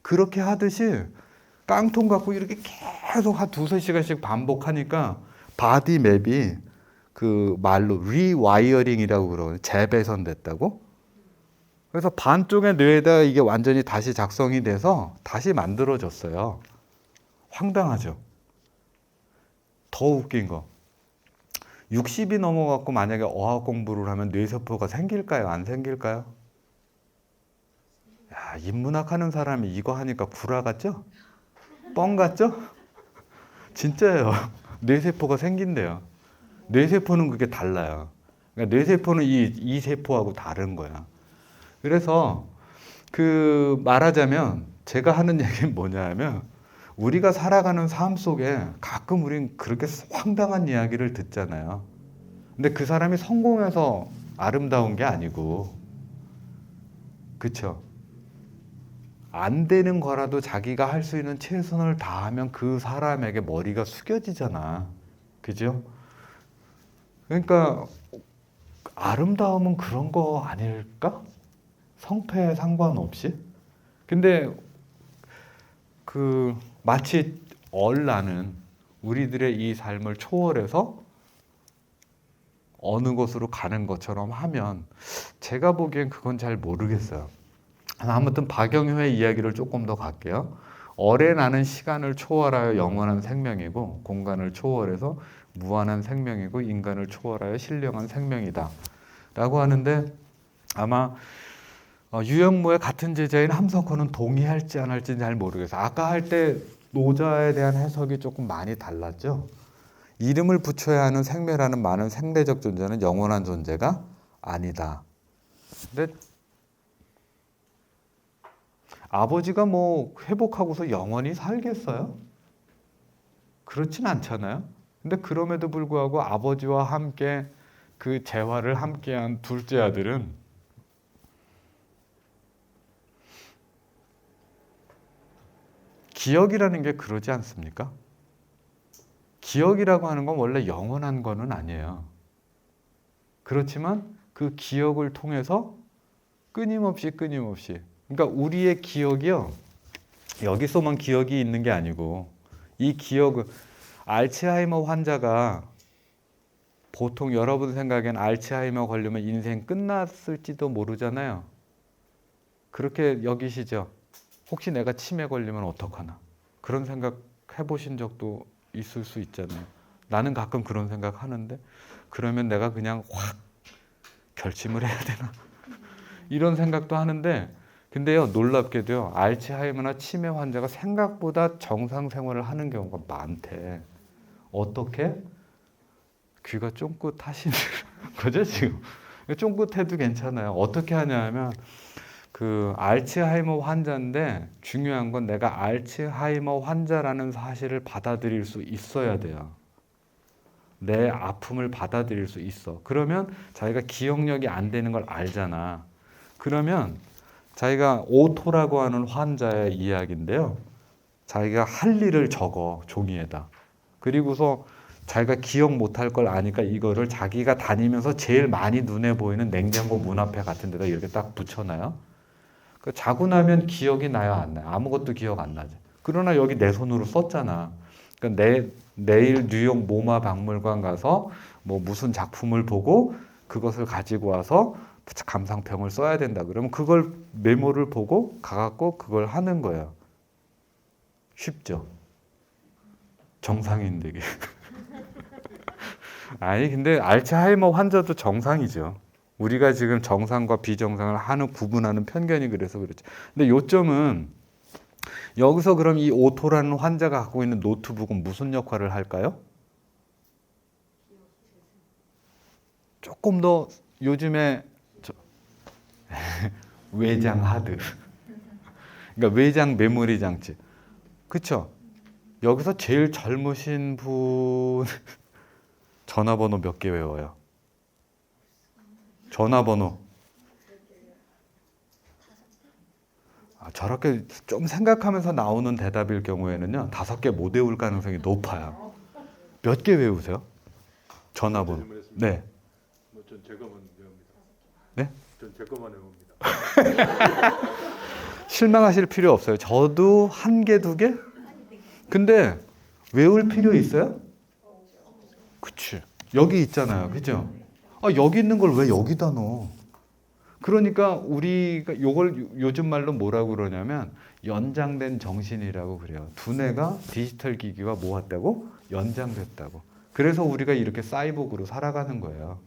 Speaker 1: 그렇게 하듯이 깡통 갖고 이렇게 계속 한 두세 시간씩 반복하니까 바디 맵이 그 말로 리와이어링이라고 그러거든요. 재배선됐다고. 그래서 반쪽의 뇌에다 이게 완전히 다시 작성이 돼서 다시 만들어졌어요. 황당하죠. 더 웃긴 거. 60이 넘어갖고 만약에 어학 공부를 하면 뇌세포가 생길까요? 안 생길까요? 야, 인문학 하는 사람이 이거 하니까 구라 같죠? 뻥 같죠? 진짜예요. 뇌세포가 생긴대요. 뇌세포는 그게 달라요. 그러니까 뇌세포는 이 세포하고 다른 거야. 그래서 그 말하자면 제가 하는 얘기는 뭐냐 하면 우리가 살아가는 삶 속에 가끔 우린 그렇게 황당한 이야기를 듣잖아요. 근데 그 사람이 성공해서 아름다운 게 아니고, 그쵸? 안 되는 거라도 자기가 할 수 있는 최선을 다하면 그 사람에게 머리가 숙여지잖아. 그죠? 그러니까 아름다움은 그런 거 아닐까? 성패에 상관없이? 근데 그 마치 얼라는 우리들의 이 삶을 초월해서 어느 곳으로 가는 것처럼 하면 제가 보기엔 그건 잘 모르겠어요. 아무튼 박영효의 이야기를 조금 더 갈게요. 얼에 나는 시간을 초월하여 영원한 생명이고 공간을 초월해서 무한한 생명이고 인간을 초월하여 신령한 생명이다 라고 하는데 아마 유영모의 같은 제자인 함석헌은 동의할지 안 할지는 잘 모르겠어요. 아까 할 때 노자에 대한 해석이 조금 많이 달랐죠. 이름을 붙여야 하는 생매라는 많은 생대적 존재는 영원한 존재가 아니다. 근데 아버지가 뭐 회복하고서 영원히 살겠어요? 그렇진 않잖아요. 근데 그럼에도 불구하고 아버지와 함께 그 재활을 함께한 둘째 아들은 기억이라는 게 그러지 않습니까? 기억이라고 하는 건 원래 영원한 거는 아니에요. 그렇지만 그 기억을 통해서 끊임없이 그러니까 우리의 기억이요. 여기서만 기억이 있는 게 아니고 이 기억은 알츠하이머 환자가 보통 여러분 생각엔 알츠하이머 걸리면 인생 끝났을지도 모르잖아요. 그렇게 여기시죠? 혹시 내가 치매 걸리면 어떡하나? 그런 생각 해보신 적도 있을 수 있잖아요. 나는 가끔 그런 생각 하는데 그러면 내가 그냥 확 결심을 해야 되나? 이런 생각도 하는데 근데요 놀랍게도요 알츠하이머나 치매 환자가 생각보다 정상 생활을 하는 경우가 많대. 어떻게? 귀가 쫑긋하시는 거죠 지금? 쫑긋해도 괜찮아요. 어떻게 하냐 하면 그 알츠하이머 환자인데 중요한 건 내가 알츠하이머 환자라는 사실을 받아들일 수 있어야 돼요. 내 아픔을 받아들일 수 있어. 그러면 자기가 기억력이 안 되는 걸 알잖아. 그러면 자기가 오토라고 하는 환자의 이야기인데요. 자기가 할 일을 적어 종이에다. 그리고서 자기가 기억 못할 걸 아니까 이거를 자기가 다니면서 제일 많이 눈에 보이는 냉장고 문 앞에 같은 데다 이렇게 딱 붙여놔요. 자고 나면 기억이 나요, 안 나요? 아무것도 기억 안 나죠. 그러나 여기 내 손으로 썼잖아. 그러니까 내일 뉴욕 모마 박물관 가서 뭐 무슨 작품을 보고 그것을 가지고 와서 감상평을 써야 된다. 그러면 그걸 메모를 보고 가갖고 그걸 하는 거예요. 쉽죠? 정상인 되게. 아니 근데 알츠하이머 환자도 정상이죠. 우리가 지금 정상과 비정상을 하는 구분하는 편견이 그래서 그렇죠. 근데 요점은 여기서 그럼 이 오토라는 환자가 갖고 있는 노트북은 무슨 역할을 할까요? 조금 더 요즘에 외장 하드, 그러니까 외장 메모리 장치, 그렇죠? 여기서 제일 젊으신 분 전화번호 몇 개 외워요? 전화번호. 저렇게 좀 생각하면서 나오는 대답일 경우에는요, 5개 못 외울 가능성이 높아요. 몇 개 외우세요? 전화번호. 네.
Speaker 2: 전 제 것만 외웁니다.
Speaker 1: 네?
Speaker 2: 전 제 것만 외웁니다.
Speaker 1: 실망하실 필요 없어요. 저도 1개, 2개? 근데 외울 필요 있어요? 그치. 여기 있잖아요. 그죠? 여기 있는 걸 왜 여기다 넣어? 그러니까 우리가 요걸 요즘 말로 뭐라고 그러냐면 연장된 정신이라고 그래요. 두뇌가 디지털 기기와 뭐 했다고? 연장됐다고. 그래서 우리가 이렇게 사이보그로 살아가는 거예요.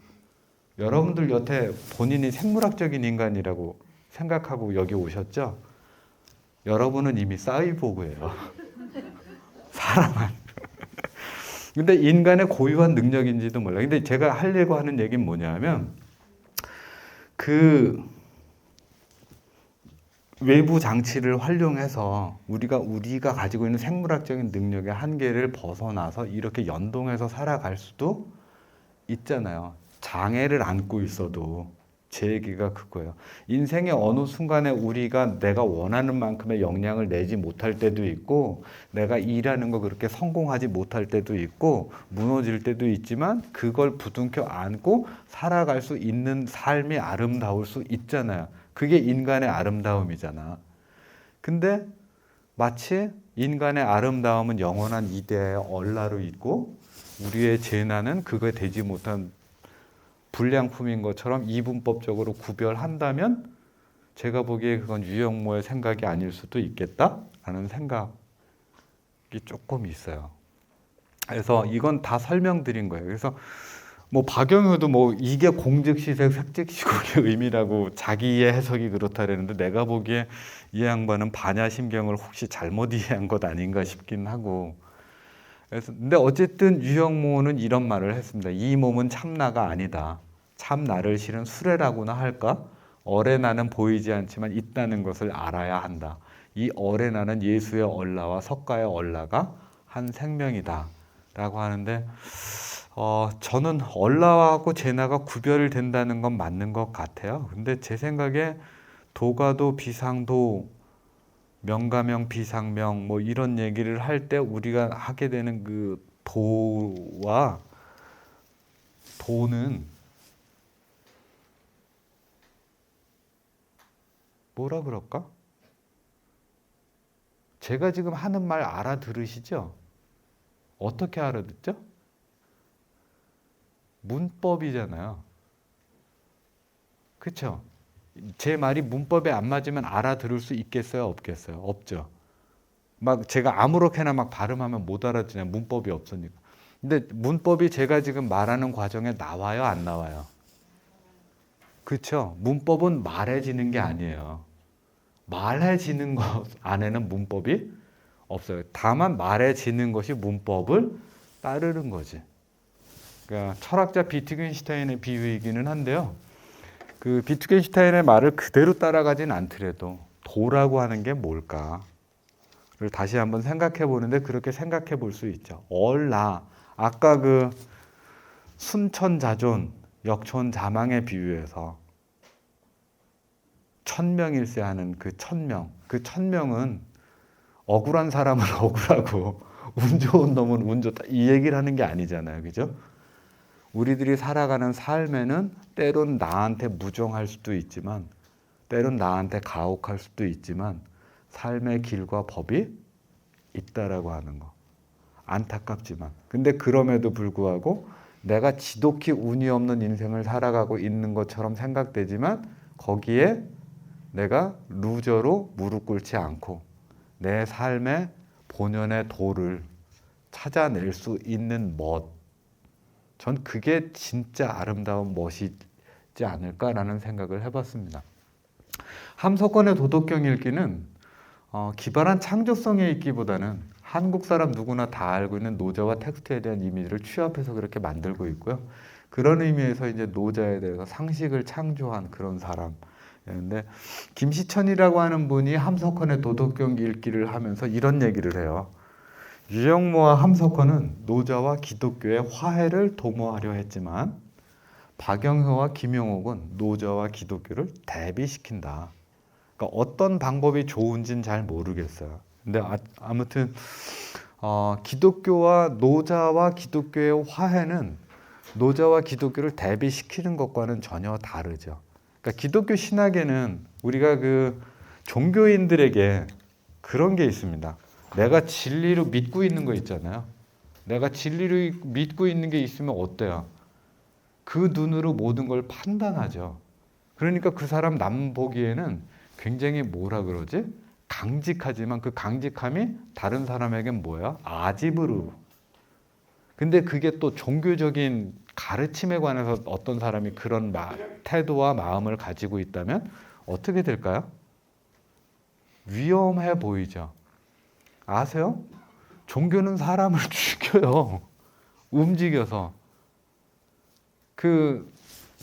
Speaker 1: 여러분들 여태 본인이 생물학적인 인간이라고 생각하고 여기 오셨죠? 여러분은 이미 사이보그예요. 사람은. 근데 인간의 고유한 능력인지도 몰라요. 근데 제가 하려고 하는 얘기는 뭐냐면 그 외부 장치를 활용해서 우리가 가지고 있는 생물학적인 능력의 한계를 벗어나서 이렇게 연동해서 살아갈 수도 있잖아요. 장애를 안고 있어도. 제 얘기가 그거예요. 인생의 어느 순간에 우리가 내가 원하는 만큼의 역량을 내지 못할 때도 있고, 내가 일하는 거 그렇게 성공하지 못할 때도 있고, 무너질 때도 있지만, 그걸 부둥켜 안고 살아갈 수 있는 삶이 아름다울 수 있잖아요. 그게 인간의 아름다움이잖아. 근데 마치 인간의 아름다움은 영원한 이데아의 얼라로 있고, 우리의 재난은 그거에 되지 못한 불량품인 것처럼 이분법적으로 구별한다면 제가 보기에 그건 유영모의 생각이 아닐 수도 있겠다라는 생각이 조금 있어요. 그래서 이건 다 설명드린 거예요. 그래서 뭐 박영효도 뭐 이게 공즉시색 색즉시국의 의미라고 자기의 해석이 그렇다 그랬는데 내가 보기에 이 양반은 반야심경을 혹시 잘못 이해한 것 아닌가 싶긴 하고. 그래서 근데 어쨌든 유영모는 이런 말을 했습니다. 이 몸은 참나가 아니다. 참나를 실은 수레라고나 할까? 어레 나는 보이지 않지만 있다는 것을 알아야 한다. 이 어레 나는 예수의 얼라와 석가의 얼라가 한 생명이다. 라고 하는데 저는 얼라하고 제나가 구별된다는 건 맞는 것 같아요. 근데 제 생각에 도가도 비상도 명가명 비상명 뭐 이런 얘기를 할 때 우리가 하게 되는 그 도와 도는 뭐라 그럴까? 제가 지금 하는 말 알아들으시죠? 어떻게 알아듣죠? 문법이잖아요. 그렇죠? 제 말이 문법에 안 맞으면 알아들을 수 있겠어요? 없겠어요? 없죠. 막 제가 아무렇게나 막 발음하면 못 알아듣잖아요. 문법이 없으니까. 근데 문법이 제가 지금 말하는 과정에 나와요? 안 나와요? 그렇죠? 문법은 말해지는 게 아니에요. 말해지는 것 안에는 문법이 없어요. 다만 말해지는 것이 문법을 따르는 거지. 그러니까 철학자 비트겐슈타인의 비유이기는 한데요. 그 비트겐슈타인의 말을 그대로 따라가진 않더라도 도라고 하는 게 뭘까를 다시 한번 생각해 보는데 그렇게 생각해 볼 수 있죠. 얼라 아까 그 순천자존 역촌자망의 비유에서 천명일세 하는 그 천명, 그 천명은 억울한 사람은 억울하고 운 좋은 놈은 운 좋다 이 얘기를 하는 게 아니잖아요. 그죠? 우리들이 살아가는 삶에는 때론 나한테 무정할 수도 있지만 때론 나한테 가혹할 수도 있지만 삶의 길과 법이 있다라고 하는 거. 안타깝지만. 근데 그럼에도 불구하고 내가 지독히 운이 없는 인생을 살아가고 있는 것처럼 생각되지만 거기에 내가 루저로 무릎 꿇지 않고 내 삶의 본연의 도를 찾아낼 수 있는 멋 전 그게 진짜 아름다운 멋이지 않을까라는 생각을 해봤습니다. 함석헌의 도덕경 읽기는 기발한 창조성에 있기보다는 한국 사람 누구나 다 알고 있는 노자와 텍스트에 대한 이미지를 취합해서 그렇게 만들고 있고요. 그런 의미에서 이제 노자에 대해서 상식을 창조한 그런 사람인데, 김시천이라고 하는 분이 함석헌의 도덕경 읽기를 하면서 이런 얘기를 해요. 유영모와 함석헌은 노자와 기독교의 화해를 도모하려 했지만 박영효와 김용옥은 노자와 기독교를 대비시킨다. 그러니까 어떤 방법이 좋은지는 잘 모르겠어요. 근데 아무튼 기독교와 노자와 기독교의 화해는 노자와 기독교를 대비시키는 것과는 전혀 다르죠. 그러니까 기독교 신학에는 우리가 그 종교인들에게 그런 게 있습니다. 내가 진리로 믿고 있는 거 있잖아요. 내가 진리로 믿고 있는 게 있으면 어때요? 그 눈으로 모든 걸 판단하죠. 그러니까 그 사람 남 보기에는 굉장히 뭐라 그러지? 강직하지만 그 강직함이 다른 사람에겐 뭐야? 아집으로. 근데 그게 또 종교적인 가르침에 관해서 어떤 사람이 그런 태도와 마음을 가지고 있다면 어떻게 될까요? 위험해 보이죠. 아세요? 종교는 사람을 죽여요. 움직여서.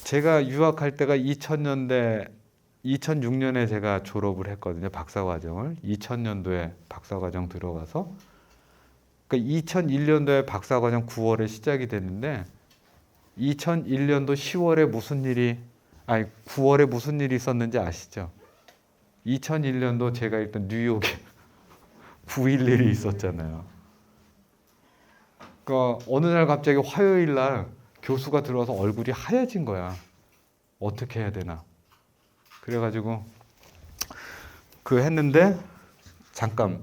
Speaker 1: 제가 유학할 때가 2006년에 제가 졸업을 했거든요. 박사과정을. 2000년도에 박사과정 들어가서. 그러니까 2001년도에 박사과정 9월에 시작이 됐는데 2001년도 10월에 9월에 무슨 일이 있었는지 아시죠? 2001년도 제가 일단 뉴욕에 9.11이 있었잖아요. 그러니까 어느 날 갑자기 화요일 날 교수가 들어와서 얼굴이 하얘진 거야. 어떻게 해야 되나. 그래가지고 했는데 잠깐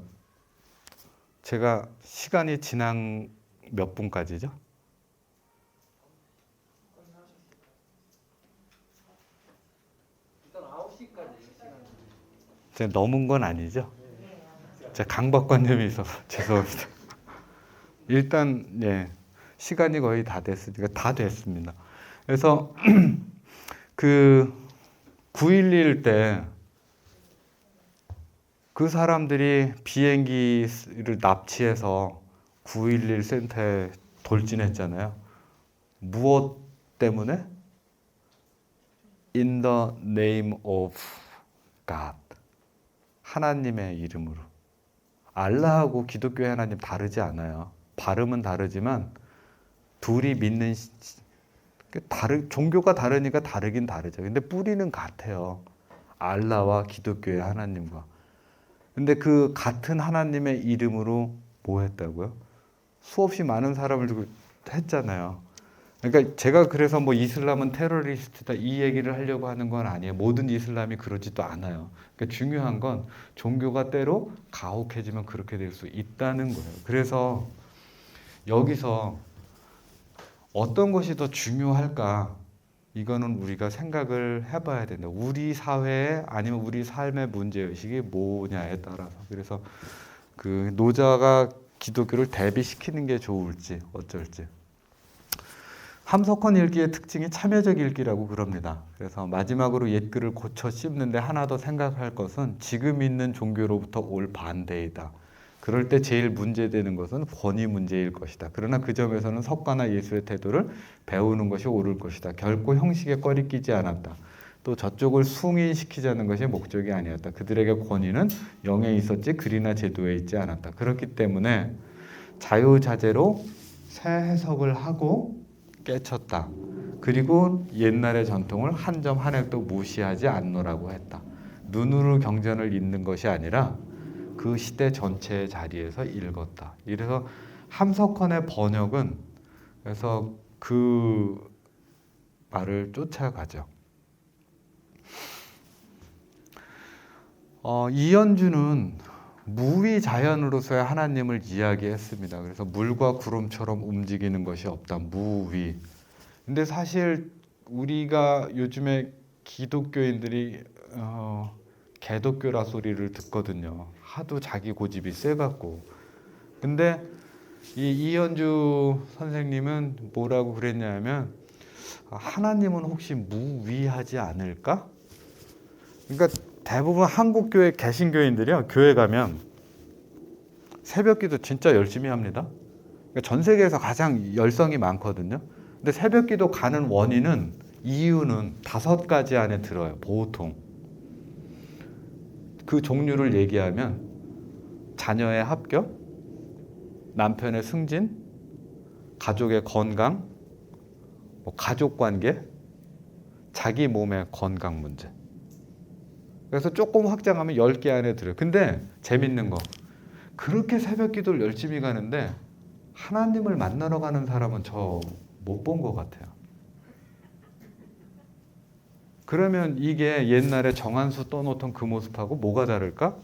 Speaker 1: 제가 시간이 지난 몇 분까지죠?
Speaker 3: 일단 9시까지 시간.
Speaker 1: 제가 넘은 건 아니죠? 제가 강박관념이 있어서 죄송합니다. 일단 시간이 거의 다 됐으니까 다 됐습니다. 그래서 9.11 때 그 사람들이 비행기를 납치해서 9.11 센터에 돌진했잖아요. 무엇 때문에? In the name of God. 하나님의 이름으로. 알라하고 기독교의 하나님 다르지 않아요. 발음은 다르지만 둘이 믿는 종교가 다르니까 다르긴 다르죠. 근데 뿌리는 같아요. 알라와 기독교의 하나님과. 근데 그 같은 하나님의 이름으로 뭐 했다고요? 수없이 많은 사람을 두고 했잖아요. 그러니까 제가 그래서 뭐 이슬람은 테러리스트다 이 얘기를 하려고 하는 건 아니에요. 모든 이슬람이 그러지도 않아요. 그러니까 중요한 건 종교가 때로 가혹해지면 그렇게 될 수 있다는 거예요. 그래서 여기서 어떤 것이 더 중요할까? 이거는 우리가 생각을 해봐야 된다. 우리 사회에 아니면 우리 삶의 문제의식이 뭐냐에 따라서. 그래서 노자가 기독교를 대비시키는 게 좋을지 어쩔지. 함석헌 읽기의 특징이 참여적 읽기라고 그럽니다. 그래서 마지막으로 옛글을 고쳐 씹는데 하나 더 생각할 것은 지금 있는 종교로부터 올 반대이다. 그럴 때 제일 문제되는 것은 권위 문제일 것이다. 그러나 그 점에서는 석가나 예수의 태도를 배우는 것이 옳을 것이다. 결코 형식에 꺼리끼지 않았다. 또 저쪽을 숭인시키자는 것이 목적이 아니었다. 그들에게 권위는 영에 있었지 글이나 제도에 있지 않았다. 그렇기 때문에 자유자재로 새 해석을 하고 깨쳤다. 그리고 옛날의 전통을 한 점 한 획도 무시하지 않노라고 했다. 눈으로 경전을 읽는 것이 아니라 그 시대 전체의 자리에서 읽었다. 이래서 함석헌의 번역은 그래서 그 말을 쫓아가죠. 이현주는 무위자연으로서의 하나님을 이야기했습니다. 그래서 물과 구름처럼 움직이는 것이 없다. 무위. 근데 사실 우리가 요즘에 기독교인들이 개독교라 소리를 듣거든요. 하도 자기 고집이 세갖고. 근데 이 이현주 선생님은 뭐라고 그랬냐면 하나님은 혹시 무위하지 않을까? 그러니까 대부분 한국 교회 개신교인들이요, 교회 가면 새벽기도 진짜 열심히 합니다. 그러니까 전 세계에서 가장 열성이 많거든요. 근데 새벽기도 가는 원인은 이유는 5가지 안에 들어요. 보통 그 종류를 얘기하면 자녀의 합격, 남편의 승진, 가족의 건강, 가족 관계, 자기 몸의 건강 문제. 그래서 조금 확장하면 10개 안에 들어요. 근데 재밌는 거, 그렇게 새벽 기도를 열심히 가는데 하나님을 만나러 가는 사람은 저 못 본 것 같아요. 그러면 이게 옛날에 정한수 떠놓던 그 모습하고 뭐가 다를까?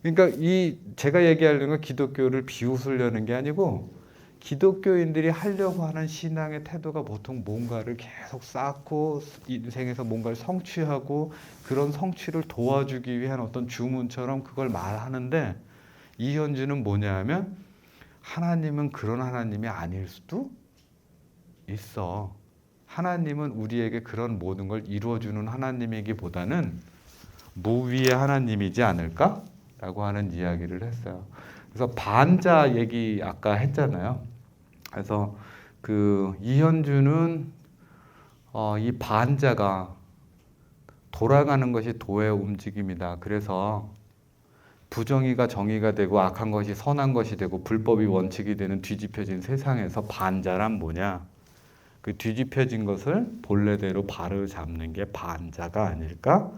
Speaker 1: 그러니까 이 제가 얘기하려는 건 기독교를 비웃으려는 게 아니고, 기독교인들이 하려고 하는 신앙의 태도가 보통 뭔가를 계속 쌓고 인생에서 뭔가를 성취하고 그런 성취를 도와주기 위한 어떤 주문처럼 그걸 말하는데, 이현주는 뭐냐 하면 하나님은 그런 하나님이 아닐 수도 있어. 하나님은 우리에게 그런 모든 걸 이루어주는 하나님이기보다는 무위의 하나님이지 않을까? 라고 하는 이야기를 했어요. 그래서 반자 얘기 아까 했잖아요. 그래서 그 이현주는 이 반자가 돌아가는 것이 도의 움직임이다. 그래서 부정의가 정의가 되고 악한 것이 선한 것이 되고 불법이 원칙이 되는 뒤집혀진 세상에서 반자란 뭐냐? 그 뒤집혀진 것을 본래대로 바로 잡는 게 반자가 아닐까?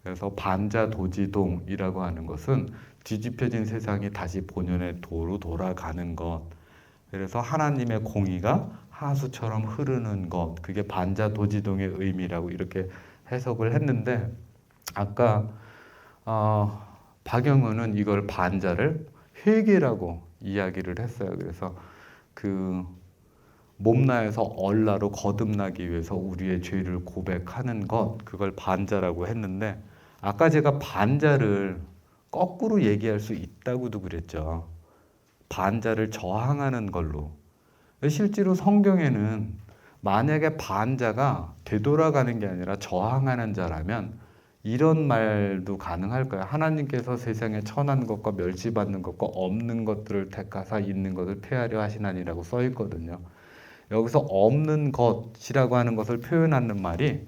Speaker 1: 그래서 반자도지동이라고 하는 것은 뒤집혀진 세상이 다시 본연의 도로 돌아가는 것. 그래서 하나님의 공의가 하수처럼 흐르는 것. 그게 반자도지동의 의미라고 이렇게 해석을 했는데, 아까 박영은은 이걸 반자를 회개라고 이야기를 했어요. 그래서 그 몸나에서 얼라로 거듭나기 위해서 우리의 죄를 고백하는 것, 그걸 반자라고 했는데, 아까 제가 반자를 거꾸로 얘기할 수 있다고도 그랬죠. 반자를 저항하는 걸로. 실제로 성경에는 만약에 반자가 되돌아가는 게 아니라 저항하는 자라면 이런 말도 가능할 거예요. 하나님께서 세상에 천한 것과 멸시받는 것과 없는 것들을 택하사 있는 것을 폐하려 하시나니라고 써 있거든요. 여기서 없는 것이라고 하는 것을 표현하는 말이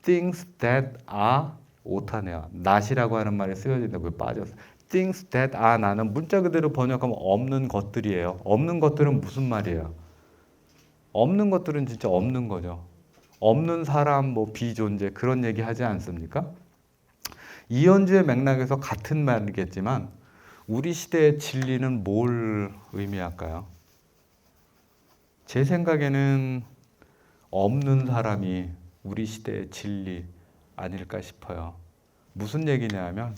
Speaker 1: things that are 오타네요. not이라고 하는 말이 쓰여진다. 그게 빠졌어요. things that are not는 문자 그대로 번역하면 없는 것들이에요. 없는 것들은 무슨 말이에요? 없는 것들은 진짜 없는 거죠. 없는 사람, 뭐 비존재, 그런 얘기 하지 않습니까? 이현주의 맥락에서 같은 말이겠지만 우리 시대의 진리는 뭘 의미할까요? 제 생각에는 없는 사람이 우리 시대의 진리 아닐까 싶어요. 무슨 얘기냐 하면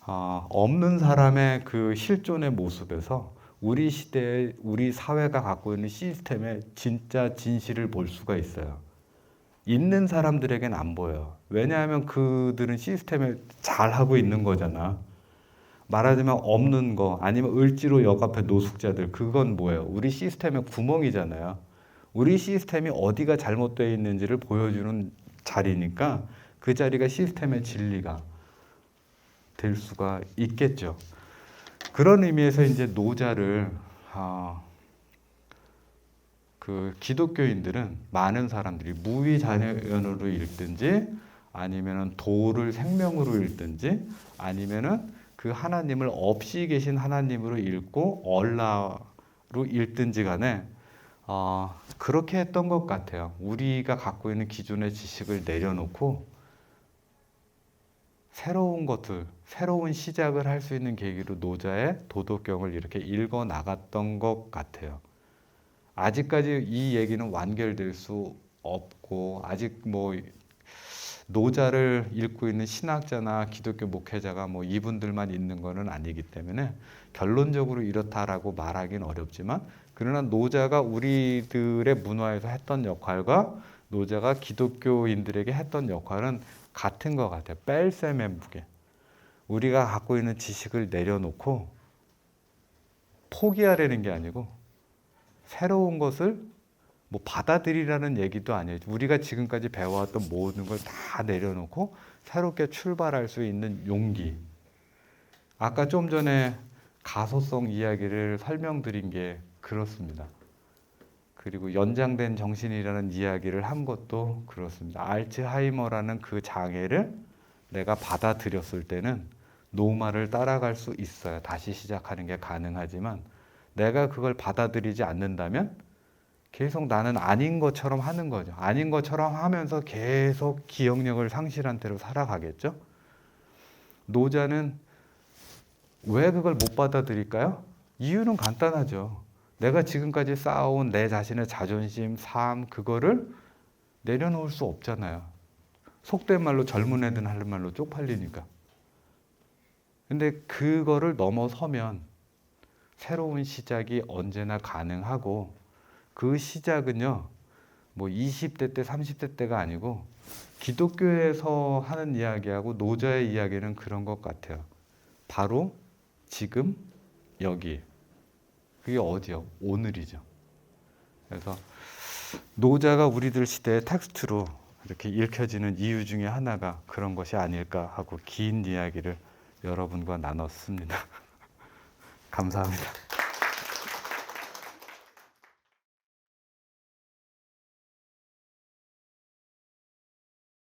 Speaker 1: 없는 사람의 그 실존의 모습에서 우리 시대의 우리 사회가 갖고 있는 시스템의 진짜 진실을 볼 수가 있어요. 있는 사람들에겐 안 보여요. 왜냐하면 그들은 시스템에 잘하고 있는 거잖아. 말하자면 없는 거, 아니면 을지로 역 앞에 노숙자들, 그건 뭐예요? 우리 시스템의 구멍이잖아요. 우리 시스템이 어디가 잘못되어 있는지를 보여주는 자리니까 그 자리가 시스템의 진리가 될 수가 있겠죠. 그런 의미에서 이제 노자를 그 기독교인들은, 많은 사람들이 무위자연으로 읽든지 아니면은 도를 생명으로 읽든지 아니면은 그 하나님을 없이 계신 하나님으로 읽고 얼라로 읽든지 간에 그렇게 했던 것 같아요. 우리가 갖고 있는 기존의 지식을 내려놓고 새로운 것들, 새로운 시작을 할 수 있는 계기로 노자의 도덕경을 이렇게 읽어 나갔던 것 같아요. 아직까지 이 얘기는 완결될 수 없고, 아직 뭐 노자를 읽고 있는 신학자나 기독교 목회자가 뭐 이분들만 있는 것은 아니기 때문에 결론적으로 이렇다라고 말하기는 어렵지만, 그러나 노자가 우리들의 문화에서 했던 역할과 노자가 기독교인들에게 했던 역할은 같은 것 같아요. 뺄셈의 무게. 우리가 갖고 있는 지식을 내려놓고 포기하려는 게 아니고 새로운 것을 뭐 받아들이라는 얘기도 아니에요. 우리가 지금까지 배워왔던 모든 걸 다 내려놓고 새롭게 출발할 수 있는 용기. 아까 좀 전에 가소성 이야기를 설명드린 게 그렇습니다. 그리고 연장된 정신이라는 이야기를 한 것도 그렇습니다. 알츠하이머라는 그 장애를 내가 받아들였을 때는 노말을 따라갈 수 있어요. 다시 시작하는 게 가능하지만 내가 그걸 받아들이지 않는다면 계속 나는 아닌 것처럼 하는 거죠. 아닌 것처럼 하면서 계속 기억력을 상실한 채로 살아가겠죠. 노자는 왜 그걸 못 받아들일까요? 이유는 간단하죠. 내가 지금까지 쌓아온 내 자신의 자존심, 삶, 그거를 내려놓을 수 없잖아요. 속된 말로 젊은 애들 하는 말로 쪽팔리니까. 근데 그거를 넘어서면 새로운 시작이 언제나 가능하고 그 시작은요, 뭐 20대 때, 30대 때가 아니고 기독교에서 하는 이야기하고 노자의 이야기는 그런 것 같아요. 바로 지금 여기. 그게 어디요? 오늘이죠. 그래서 노자가 우리들 시대의 텍스트로 이렇게 읽혀지는 이유 중에 하나가 그런 것이 아닐까 하고 긴 이야기를 여러분과 나눴습니다. 감사합니다.